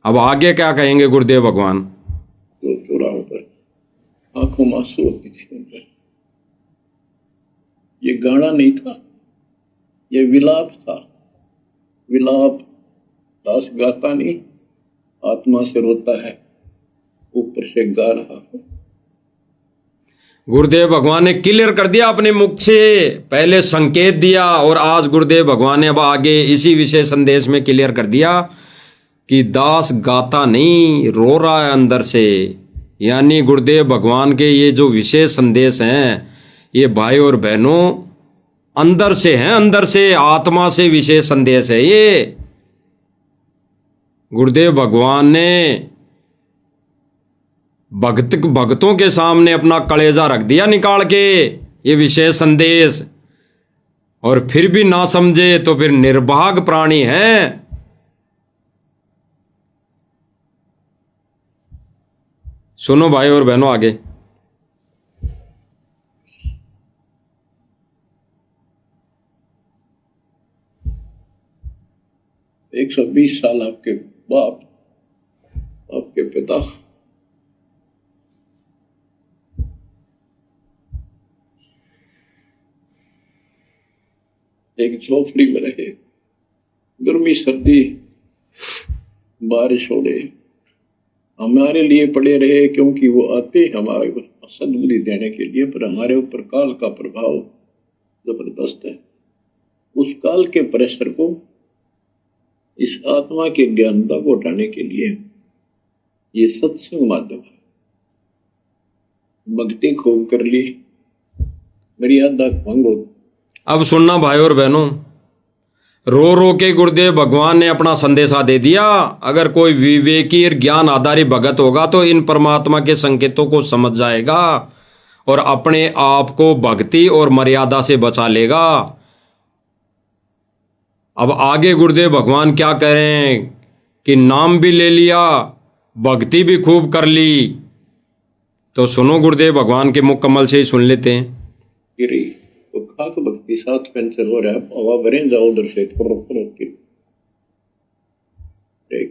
अब आगे क्या कहेंगे गुरुदेव भगवान? तो चौराहों पर आंखों में आंसू होती थी उनपर। ये गाना नहीं था, ये विलाप था। विलाप दास गाता नहीं, आत्मा से रोता है, ऊपर से गा रहा है। गुरुदेव भगवान ने क्लियर कर दिया अपने मुख से, पहले संकेत दिया और आज गुरुदेव भगवान ने अब आगे इसी विशेष संदेश में क्लियर कर दिया कि दास गाता नहीं, रो रहा है अंदर से। यानी गुरुदेव भगवान के ये जो विशेष संदेश हैं, ये भाई और बहनों अंदर से हैं, अंदर से, आत्मा से विशेष संदेश है ये। गुरुदेव भगवान ने भक्तों के सामने अपना कलेजा रख दिया निकाल के, ये विशेष संदेश, और फिर भी ना समझे तो फिर निर्भाग प्राणी है। सुनो भाई और बहनों आगे। 120 साल आपके बाप, आपके पिता एक झोपड़ी में रहे, गर्मी सर्दी बारिश हो रहे, हमारे लिए पड़े रहे, क्योंकि वो आते हमारे सद्बुद्धि देने के लिए, पर हमारे ऊपर काल का प्रभाव जबरदस्त है। उस काल के प्रेशर को, इस आत्मा के ज्ञानता को उठाने के लिए ये सत्संग माध्यम है। भक्ति खूब कर ली, मर्यादा भंग हो। अब सुनना भाई और बहनों, रो रो के गुरुदेव भगवान ने अपना संदेशा दे दिया। अगर कोई विवेकी और ज्ञान आधारी भगत होगा तो इन परमात्मा के संकेतों को समझ जाएगा और अपने आप को भक्ति और मर्यादा से बचा लेगा। अब आगे गुरुदेव भगवान क्या कह रहे हैं कि नाम भी ले लिया, भक्ति भी खूब कर ली। तो सुनो गुरुदेव भगवान के मुकम्मल से ही सुन लेते हैं। गिरी तो खाक भक्ति साथ पेंसिल हो रहा है, हवा भरे जाओ उधर से के। ठीक,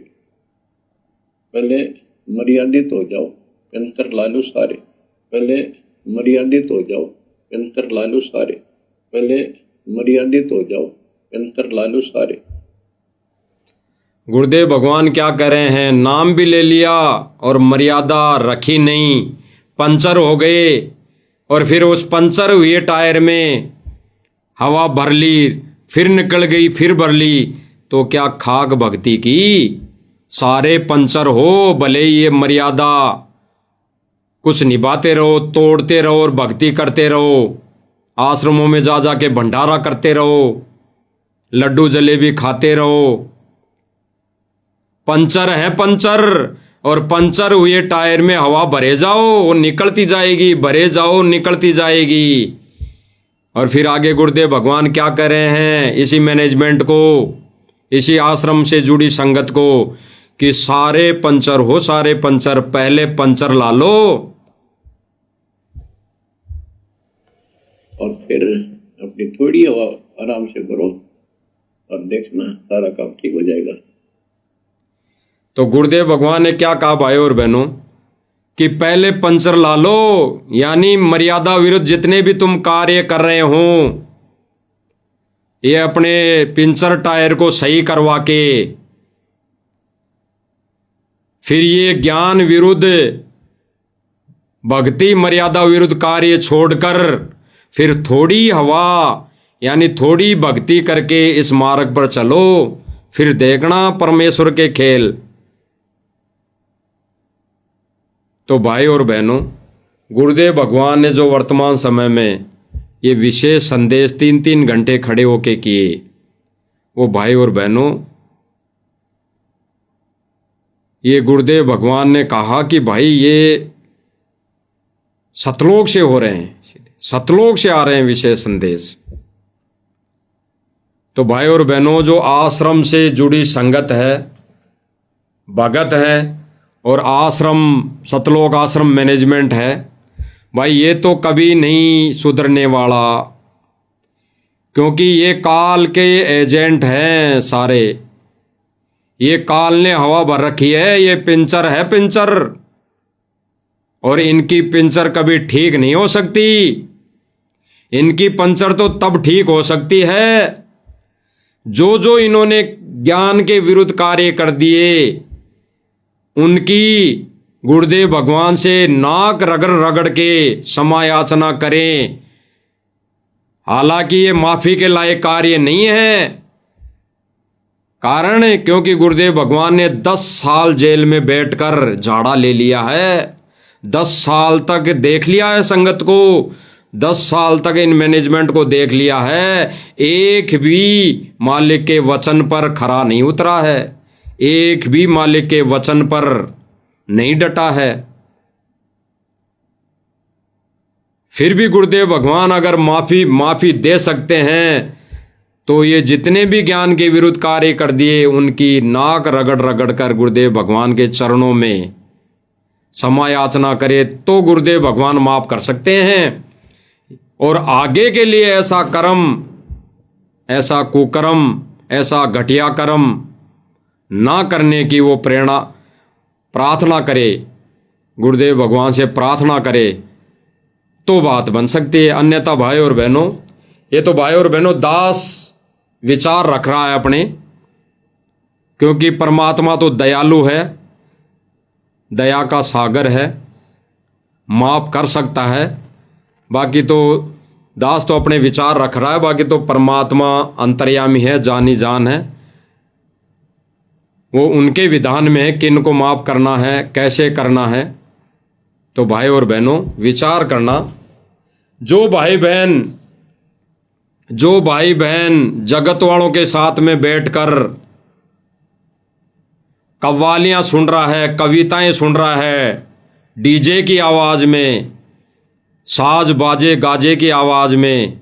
पहले मर्यादित हो जाओ, पेंसर ला लो सारे। पहले मर्यादित हो जाओ, पेंसर ला लो सारे। पहले मर्यादित हो जाओ, पेंसर ला लो सारे। गुरुदेव भगवान क्या कह रहे हैं? नाम भी ले लिया और मर्यादा रखी नहीं, पंचर हो गए, और फिर उस पंचर हुए टायर में हवा भर ली, फिर निकल गई, फिर भर ली, तो क्या खाक भक्ति की? सारे पंचर हो, भले ये मर्यादा कुछ निभाते रहो, तोड़ते रहो और भक्ति करते रहो, आश्रमों में जा जा के भंडारा करते रहो, लड्डू जलेबी खाते रहो। पंचर है पंचर, और पंचर हुए टायर में हवा भरे जाओ, वो निकलती जाएगी, भरे जाओ, निकलती जाएगी। और फिर आगे गुरुदेव भगवान क्या कर रहे हैं इसी मैनेजमेंट को, इसी आश्रम से जुड़ी संगत को, कि सारे पंचर हो, सारे पंचर, पहले पंचर ला लो और फिर अपनी थोड़ी हवा आराम से भरो और देखना सारा काम ठीक हो जाएगा। तो गुरुदेव भगवान ने क्या कहा भाई और बहनों कि पहले पंचर ला लो, यानी मर्यादा विरुद्ध जितने भी तुम कार्य कर रहे हो, ये अपने पंचर टायर को सही करवा के, फिर ये ज्ञान विरुद्ध, भक्ति मर्यादा विरुद्ध कार्य छोड़कर फिर थोड़ी हवा यानी थोड़ी भक्ति करके इस मार्ग पर चलो, फिर देखना परमेश्वर के खेल। तो भाई और बहनों, गुरुदेव भगवान ने जो वर्तमान समय में ये विशेष संदेश 3-3 घंटे खड़े होके किए, वो भाई और बहनों, ये गुरुदेव भगवान ने कहा कि भाई ये सतलोक से हो रहे हैं, सतलोक से आ रहे हैं विशेष संदेश। तो भाई और बहनों, जो आश्रम से जुड़ी संगत है, भगत है और आश्रम सतलोक आश्रम मैनेजमेंट है, भाई ये तो कभी नहीं सुधरने वाला, क्योंकि ये काल के एजेंट हैं सारे। ये काल ने हवा भर रखी है, ये पिंचर है पिंचर, और इनकी पिंचर कभी ठीक नहीं हो सकती। इनकी पंचर तो तब ठीक हो सकती है जो जो इन्होंने ज्ञान के विरुद्ध कार्य कर दिए, उनकी गुरुदेव भगवान से नाक रगड़ रगड़ के क्षमा याचना करें। हालांकि ये माफी के लायक कार्य नहीं है, कारण क्योंकि गुरुदेव भगवान ने 10 साल जेल में बैठकर झाड़ा ले लिया है, 10 साल तक देख लिया है संगत को, 10 साल तक इन मैनेजमेंट को देख लिया है। एक भी मालिक के वचन पर खरा नहीं उतरा है, एक भी मालिक के वचन पर नहीं डटा है। फिर भी गुरुदेव भगवान अगर माफी दे सकते हैं, तो ये जितने भी ज्ञान के विरुद्ध कार्य कर दिए, उनकी नाक रगड़ रगड़ कर गुरुदेव भगवान के चरणों में क्षमा याचना करे तो गुरुदेव भगवान माफ कर सकते हैं। और आगे के लिए ऐसा कर्म, ऐसा कुकर्म, ऐसा घटिया कर्म ना करने की वो प्रेरणा प्रार्थना करे, गुरुदेव भगवान से प्रार्थना करे, तो बात बन सकती है। अन्यथा भाई और बहनों, ये तो भाई और बहनों दास विचार रख रहा है अपने, क्योंकि परमात्मा तो दयालु है, दया का सागर है, माफ कर सकता है। बाकी तो दास तो अपने विचार रख रहा है, बाकी तो परमात्मा अंतर्यामी है, जानी जान है, वो उनके विधान में है किन को माफ करना है, कैसे करना है। तो भाई और बहनों विचार करना, जो भाई बहन जगत वालों के साथ में बैठकर कव्वालियां सुन रहा है, कविताएं सुन रहा है, डीजे की आवाज में, साज बाजे गाजे की आवाज में,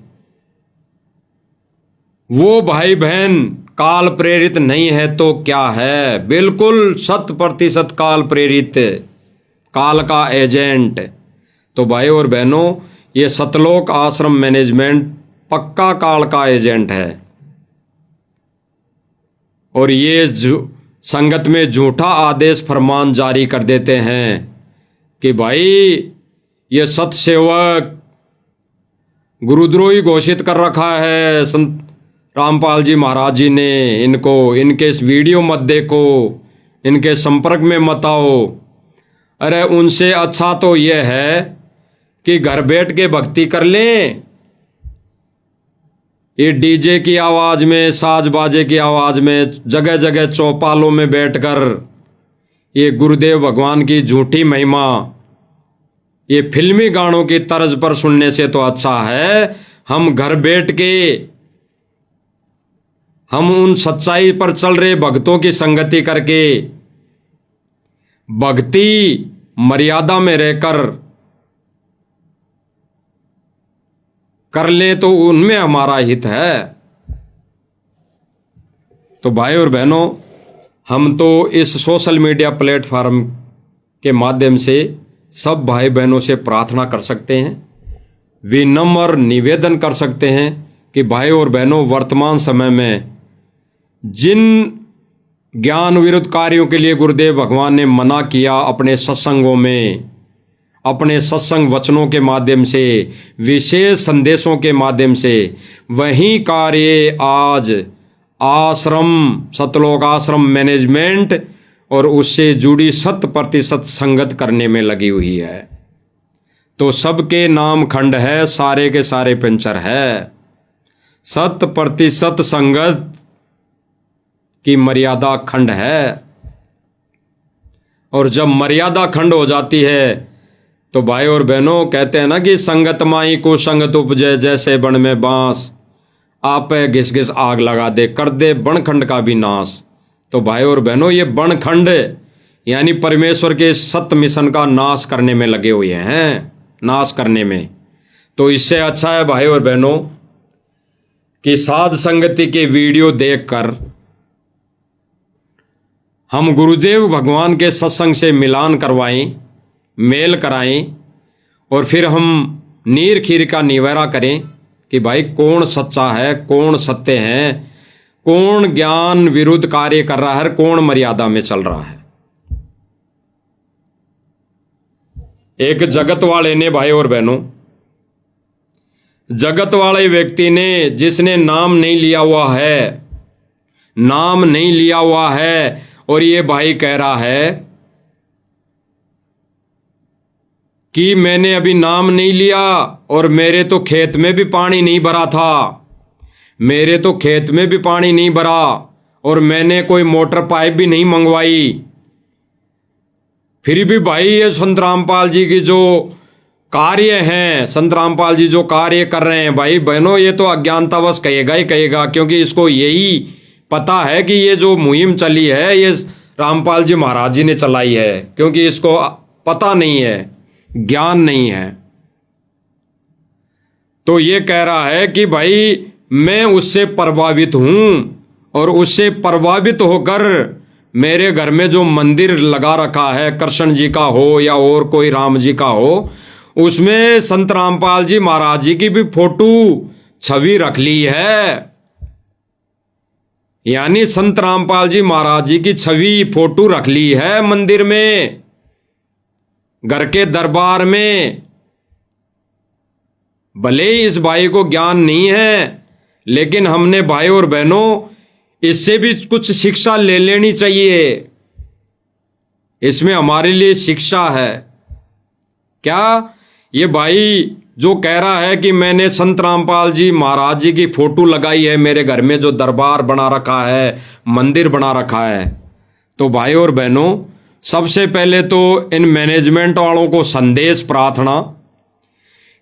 वो भाई बहन काल प्रेरित नहीं है तो क्या है? बिल्कुल 100% काल प्रेरित, काल का एजेंट। तो भाई और बहनों, ये सतलोक आश्रम मैनेजमेंट पक्का काल का एजेंट है, और ये संगत में झूठा आदेश फरमान जारी कर देते हैं कि भाई ये सतसेवक गुरुद्रोही घोषित कर रखा है संत रामपाल जी महाराज जी ने, इनको इनके इस वीडियो मत देखो, इनके संपर्क में मत आओ। अरे उनसे अच्छा तो यह है कि घर बैठ के भक्ति कर लें। ये डीजे की आवाज में, साज बाजे की आवाज में, जगह जगह चौपालों में बैठकर ये गुरुदेव भगवान की झूठी महिमा ये फिल्मी गानों की तर्ज पर सुनने से तो अच्छा है हम घर बैठ के हम उन सच्चाई पर चल रहे भक्तों की संगति करके भक्ति मर्यादा में रहकर कर ले, तो उनमें हमारा हित है। तो भाई और बहनों, हम तो इस सोशल मीडिया प्लेटफॉर्म के माध्यम से सब भाई बहनों से प्रार्थना कर सकते हैं, विनम्र निवेदन कर सकते हैं कि भाई और बहनों, वर्तमान समय में जिन ज्ञान विरुद्ध कार्यों के लिए गुरुदेव भगवान ने मना किया अपने सत्संगों में, अपने सत्संग वचनों के माध्यम से, विशेष संदेशों के माध्यम से, वही कार्य आज आश्रम सतलोक आश्रम मैनेजमेंट और उससे जुड़ी 100% संगत करने में लगी हुई है। तो सबके नाम खंड है, सारे के सारे पंचर है। 100% संगत की मर्यादा खंड है, और जब मर्यादा खंड हो जाती है तो भाई और बहनों कहते हैं ना कि संगत माई को संगत उपजे, जैसे बन में बांस, आप घिस घिस आग लगा दे, कर दे बनखंड का भी नाश। तो भाई और बहनों ये बनखंड यानी परमेश्वर के सत्य मिशन का नाश करने में लगे हुए हैं, नाश करने में। तो इससे अच्छा है भाई और बहनों कि साध संगति के वीडियो देखकर हम गुरुदेव भगवान के सत्संग से मिलान करवाएं, मेल कराएं, और फिर हम नीर खीर का निवारा करें कि भाई कौन सच्चा है, कौन सत्य है, कौन ज्ञान विरुद्ध कार्य कर रहा है, कौन मर्यादा में चल रहा है। एक जगत वाले ने भाई और बहनों, जगत वाले व्यक्ति ने, जिसने नाम नहीं लिया हुआ है, नाम नहीं लिया हुआ है, और ये भाई कह रहा है कि मैंने अभी नाम नहीं लिया और मेरे तो खेत में भी पानी नहीं भरा था, मेरे तो खेत में भी पानी नहीं भरा, और मैंने कोई मोटर पाइप भी नहीं मंगवाई। फिर भी भाई ये संत रामपाल जी की जो कार्य हैं, संत रामपाल जी जो कार्य कर रहे हैं, भाई बहनों ये तो अज्ञानतावश कहेगा ही कहेगा, क्योंकि इसको यही पता है कि ये जो मुहिम चली है ये रामपाल जी महाराज जी ने चलाई है, क्योंकि इसको पता नहीं है, ज्ञान नहीं है। तो ये कह रहा है कि भाई मैं उससे प्रभावित हूं, और उससे प्रभावित होकर मेरे घर में जो मंदिर लगा रखा है, कृष्ण जी का हो या और कोई राम जी का हो, उसमें संत रामपाल जी महाराज जी की भी फोटो छवि रख ली है। यानी संत रामपाल जी महाराज जी की छवि फोटो रख ली है मंदिर में, घर के दरबार में। भले ही इस भाई को ज्ञान नहीं है, लेकिन हमने भाई और बहनों इससे भी कुछ शिक्षा ले लेनी चाहिए। इसमें हमारे लिए शिक्षा है। क्या? ये भाई जो कह रहा है कि मैंने संत रामपाल जी महाराज जी की फोटो लगाई है मेरे घर में, जो दरबार बना रखा है, मंदिर बना रखा है, तो भाई और बहनों सबसे पहले तो इन मैनेजमेंट वालों को संदेश प्रार्थना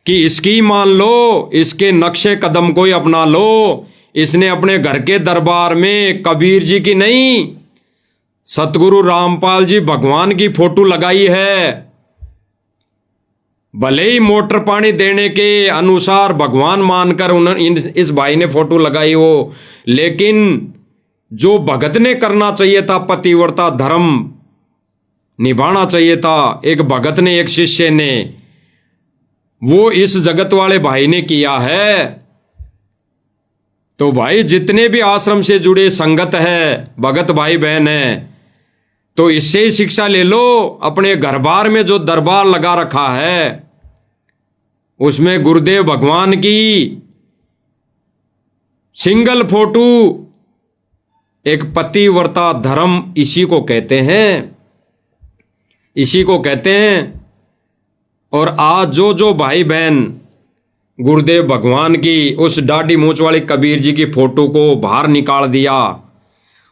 कि इसकी मान लो, इसके नक्शे कदम को ही अपना लो। इसने अपने घर के दरबार में कबीर जी की नहीं, सतगुरु रामपाल जी भगवान की फोटो लगाई है। भले ही मोटर पानी देने के अनुसार भगवान मानकर इस भाई ने फोटो लगाई हो, लेकिन जो भगत ने करना चाहिए था, पतिव्रता धर्म निभाना चाहिए था, एक भगत ने, एक शिष्य ने, वो इस जगत वाले भाई ने किया है। तो भाई जितने भी आश्रम से जुड़े संगत है, भगत भाई बहन है, तो इससे ही शिक्षा ले लो। अपने घर बार में जो दरबार लगा रखा है, उसमें गुरुदेव भगवान की सिंगल फोटो, एक पतिव्रता धर्म इसी को कहते हैं, इसी को कहते हैं। और आज जो भाई बहन गुरुदेव भगवान की उस दाढ़ी मूंछ वाली कबीर जी की फोटो को बाहर निकाल दिया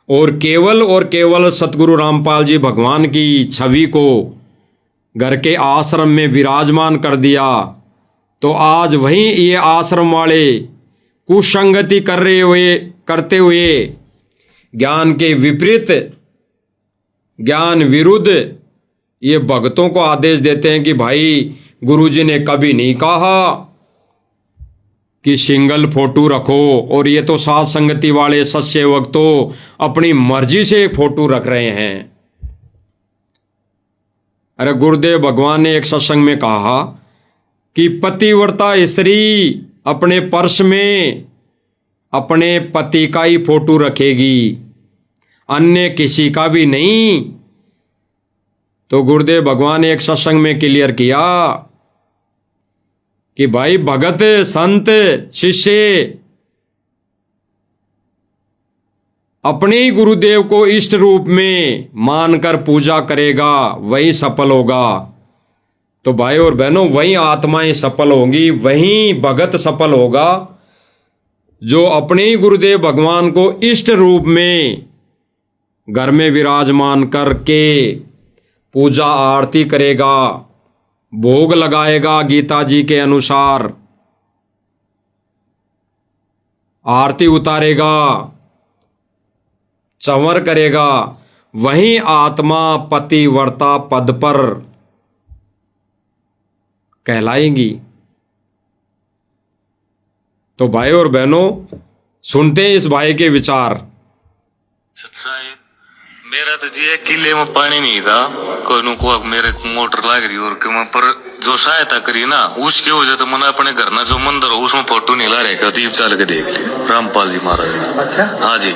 और केवल सतगुरु रामपाल जी भगवान की छवि को घर के आश्रम में विराजमान कर दिया, तो आज वहीं ये आश्रम वाले कुसंगति करते हुए ज्ञान के विपरीत, ज्ञान विरुद्ध ये भक्तों को आदेश देते हैं कि भाई गुरुजी ने कभी नहीं कहा कि सिंगल फोटो रखो, और ये तो साध संगति वाले सत्सेवक तो अपनी मर्जी से फोटो रख रहे हैं। अरे गुरुदेव भगवान ने एक सत्संग में कहा कि पतिव्रता स्त्री अपने पर्स में अपने पति का ही फोटो रखेगी, अन्य किसी का भी नहीं। तो गुरुदेव भगवान ने एक सत्संग में क्लियर किया कि भाई भगत संत शिष्य अपने ही गुरुदेव को इष्ट रूप में मानकर पूजा करेगा, वही सफल होगा। तो भाई और बहनों वही आत्माएं सफल होंगी, वही भगत सफल होगा जो अपने ही गुरुदेव भगवान को इष्ट रूप में घर में विराजमान करके पूजा आरती करेगा, भोग लगाएगा गीता जी के अनुसार, आरती उतारेगा, चंवर करेगा, वहीं आत्मा पतिव्रता पद पर कहलाएंगी। तो भाई और बहनों, सुनते हैं इस भाई के विचार। मेरा तो जी किले में पानी नहीं था, कोई को मेरे मोटर लाग रही और के पर जो सहायता करी ना उसकी वजह तो मैंने अपने घर ना जो मंदिर हो उसमें फोटो नहीं ला रहे, दीप चाल के देख लिया रामपाल जी महाराज ने। अच्छा हाँ जी,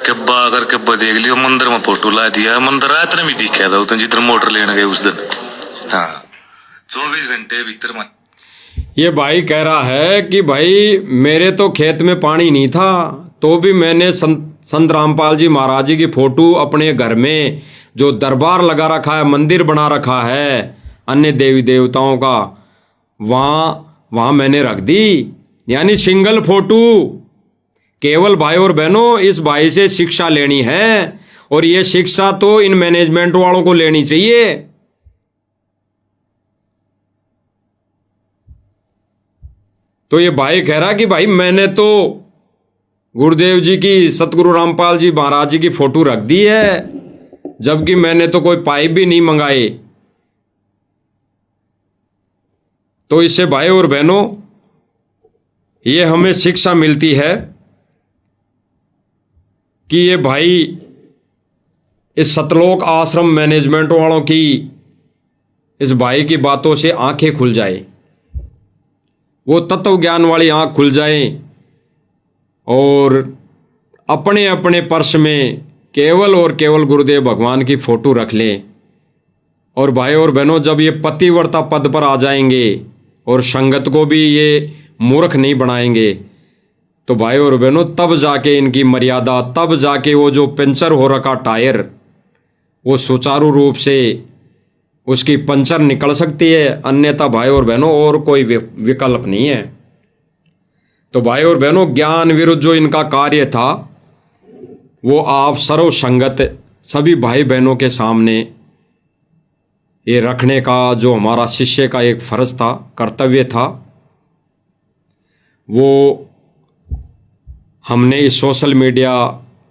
कब्बा अगर कब्बा देख लियो मंदिर में फोटो ला दिया, मंदिर रात ने भी दिखा था उतने जितना मोटर लेने गए उस दिन। हाँ 24 घंटे भीतर में। ये भाई कह रहा है कि भाई मेरे तो खेत में पानी नहीं था तो भी मैंने संत रामपाल जी महाराज जी की फोटो अपने घर में जो दरबार लगा रखा है, मंदिर बना रखा है अन्य देवी देवताओं का, वहां मैंने रख दी। यानी सिंगल फोटो। केवल भाई और बहनों, इस भाई से शिक्षा लेनी है और ये शिक्षा तो इन मैनेजमेंट वालों को लेनी चाहिए। तो ये भाई कह रहा कि भाई मैंने तो गुरुदेव जी की, सतगुरु रामपाल जी महाराज जी की फोटो रख दी है, जबकि मैंने तो कोई पाइप भी नहीं मंगाए। तो इससे भाई और बहनों ये हमें शिक्षा मिलती है कि ये भाई इस सतलोक आश्रम मैनेजमेंट वालों की, इस भाई की बातों से आंखें खुल जाए, वो तत्व ज्ञान वाली आंख खुल जाए और अपने अपने पर्स में केवल और केवल गुरुदेव भगवान की फोटो रख लें। और भाई और बहनों, जब ये पतिव्रता पद पर आ जाएंगे और संगत को भी ये मूर्ख नहीं बनाएंगे, तो भाई और बहनों तब जाके इनकी मर्यादा, तब जाके वो जो पंचर हो रखा टायर वो सुचारू रूप से उसकी पंचर निकल सकती है। अन्यथा भाई और बहनों और कोई विकल्प नहीं है। तो भाई और बहनों, ज्ञान विरुद्ध जो इनका कार्य था वो आप सर्व संगत सभी भाई बहनों के सामने ये रखने का जो हमारा शिष्य का एक फर्ज था, कर्तव्य था, वो हमने इस सोशल मीडिया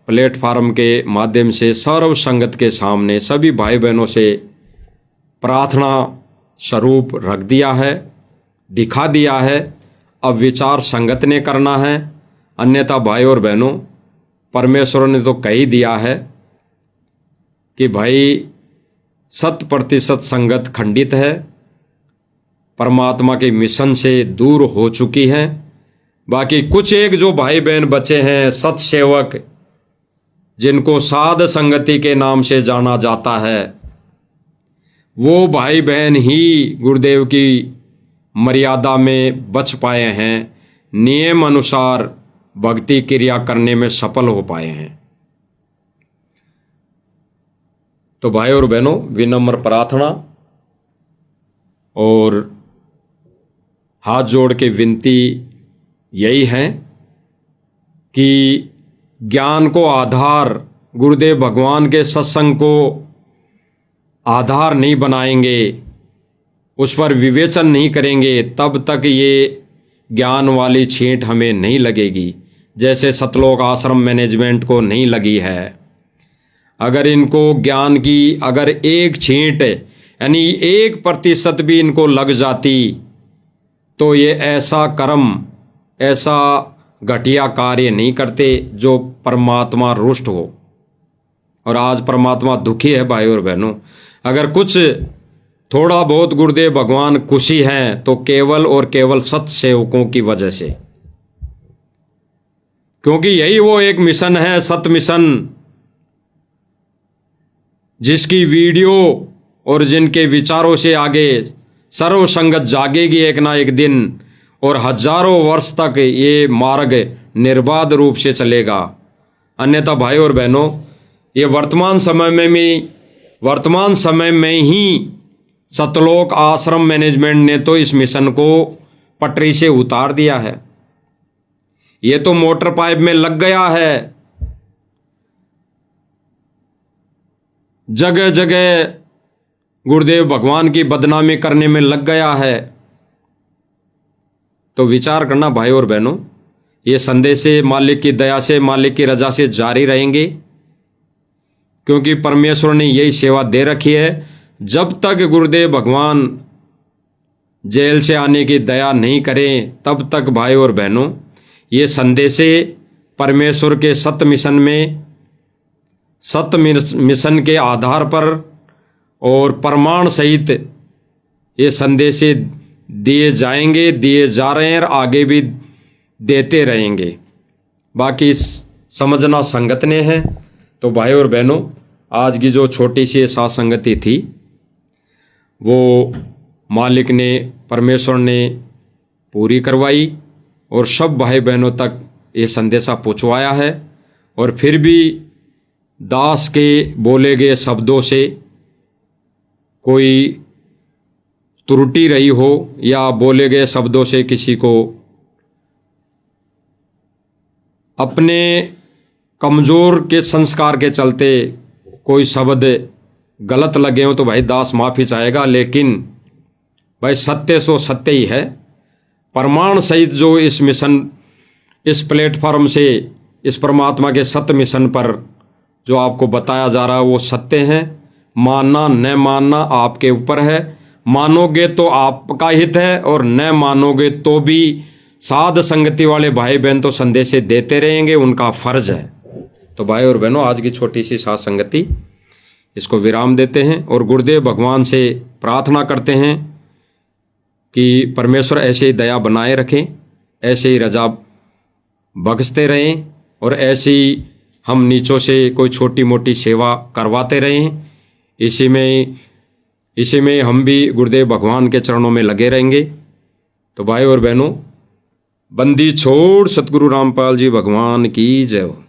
प्लेटफार्म के माध्यम से सर्व संगत के सामने सभी भाई बहनों से प्रार्थना स्वरूप रख दिया है, दिखा दिया है। अब विचार संगत ने करना है। अन्यथा भाई और बहनों, परमेश्वर ने तो कह ही दिया है कि भाई 100% संगत खंडित है, परमात्मा के मिशन से दूर हो चुकी है। बाकी कुछ एक जो भाई बहन बचे हैं, सत्सेवक, जिनको साध संगति के नाम से जाना जाता है, वो भाई बहन ही गुरुदेव की मर्यादा में बच पाए हैं, नियम अनुसार भक्ति क्रिया करने में सफल हो पाए हैं। तो भाई और बहनों, विनम्र प्रार्थना और हाथ जोड़ के विनती यही है कि ज्ञान को आधार, गुरुदेव भगवान के सत्संग को आधार नहीं बनाएंगे, उस पर विवेचन नहीं करेंगे, तब तक ये ज्ञान वाली छींट हमें नहीं लगेगी, जैसे सतलोक आश्रम मैनेजमेंट को नहीं लगी है। अगर इनको ज्ञान की अगर एक छींट यानी 1% भी इनको लग जाती तो ये ऐसा कर्म, ऐसा घटिया कार्य नहीं करते जो परमात्मा रुष्ट हो। और आज परमात्मा दुखी है भाई और बहनों। अगर कुछ थोड़ा बहुत गुरुदेव भगवान खुशी हैं तो केवल और केवल सत सेवकों की वजह से, क्योंकि यही वो एक मिशन है, सत मिशन, जिसकी वीडियो और जिनके विचारों से आगे सर्व संगत जागेगी एक ना एक दिन और हजारों वर्ष तक ये मार्ग निर्बाध रूप से चलेगा। अन्यथा भाई और बहनों, ये वर्तमान समय में ही सतलोक आश्रम मैनेजमेंट ने तो इस मिशन को पटरी से उतार दिया है। ये तो मोटर पाइप में लग गया है। जगह जगह गुरुदेव भगवान की बदनामी करने में लग गया है, तो विचार करना भाई और बहनों, ये संदेश मालिक की दया से, मालिक की रजा से जारी रहेंगे, क्योंकि परमेश्वर ने यही सेवा दे रखी है। जब तक गुरुदेव भगवान जेल से आने की दया नहीं करें, तब तक भाई और बहनों ये संदेश परमेश्वर के सत्य मिशन में, सत्य मिशन के आधार पर और प्रमाण सहित ये संदेश दिए जाएंगे, दिए जा रहे हैं और आगे भी देते रहेंगे। बाकी समझना संगत ने है। तो भाई और बहनों, आज की जो छोटी सी साथ संगति थी वो मालिक ने, परमेश्वर ने पूरी करवाई और सब भाई बहनों तक ये संदेशा पहुँचवाया है। और फिर भी दास के बोले गए शब्दों से कोई त्रुटि रही हो या बोले गए शब्दों से किसी को अपने कमज़ोर के संस्कार के चलते कोई शब्द गलत लगे हो, तो भाई दास माफ़ी चाहेगा। लेकिन भाई सत्य सो सत्य ही है। प्रमाण सहित जो इस मिशन, इस प्लेटफॉर्म से, इस परमात्मा के सत्य मिशन पर जो आपको बताया जा रहा है वो सत्य है। मानना न मानना आपके ऊपर है। मानोगे तो आपका हित है और न मानोगे तो भी साध संगति वाले भाई बहन तो संदेश देते रहेंगे, उनका फर्ज है। तो भाई और बहनों, आज की छोटी सी साध संगति इसको विराम देते हैं और गुरुदेव भगवान से प्रार्थना करते हैं कि परमेश्वर ऐसे ही दया बनाए रखें, ऐसे ही रजा बख्शते रहें और ऐसे ही हम नीचों से कोई छोटी मोटी सेवा करवाते रहें। इसी में हम भी गुरुदेव भगवान के चरणों में लगे रहेंगे। तो भाई और बहनों, बंदी छोड़ सतगुरु रामपाल जी भगवान की जय हो।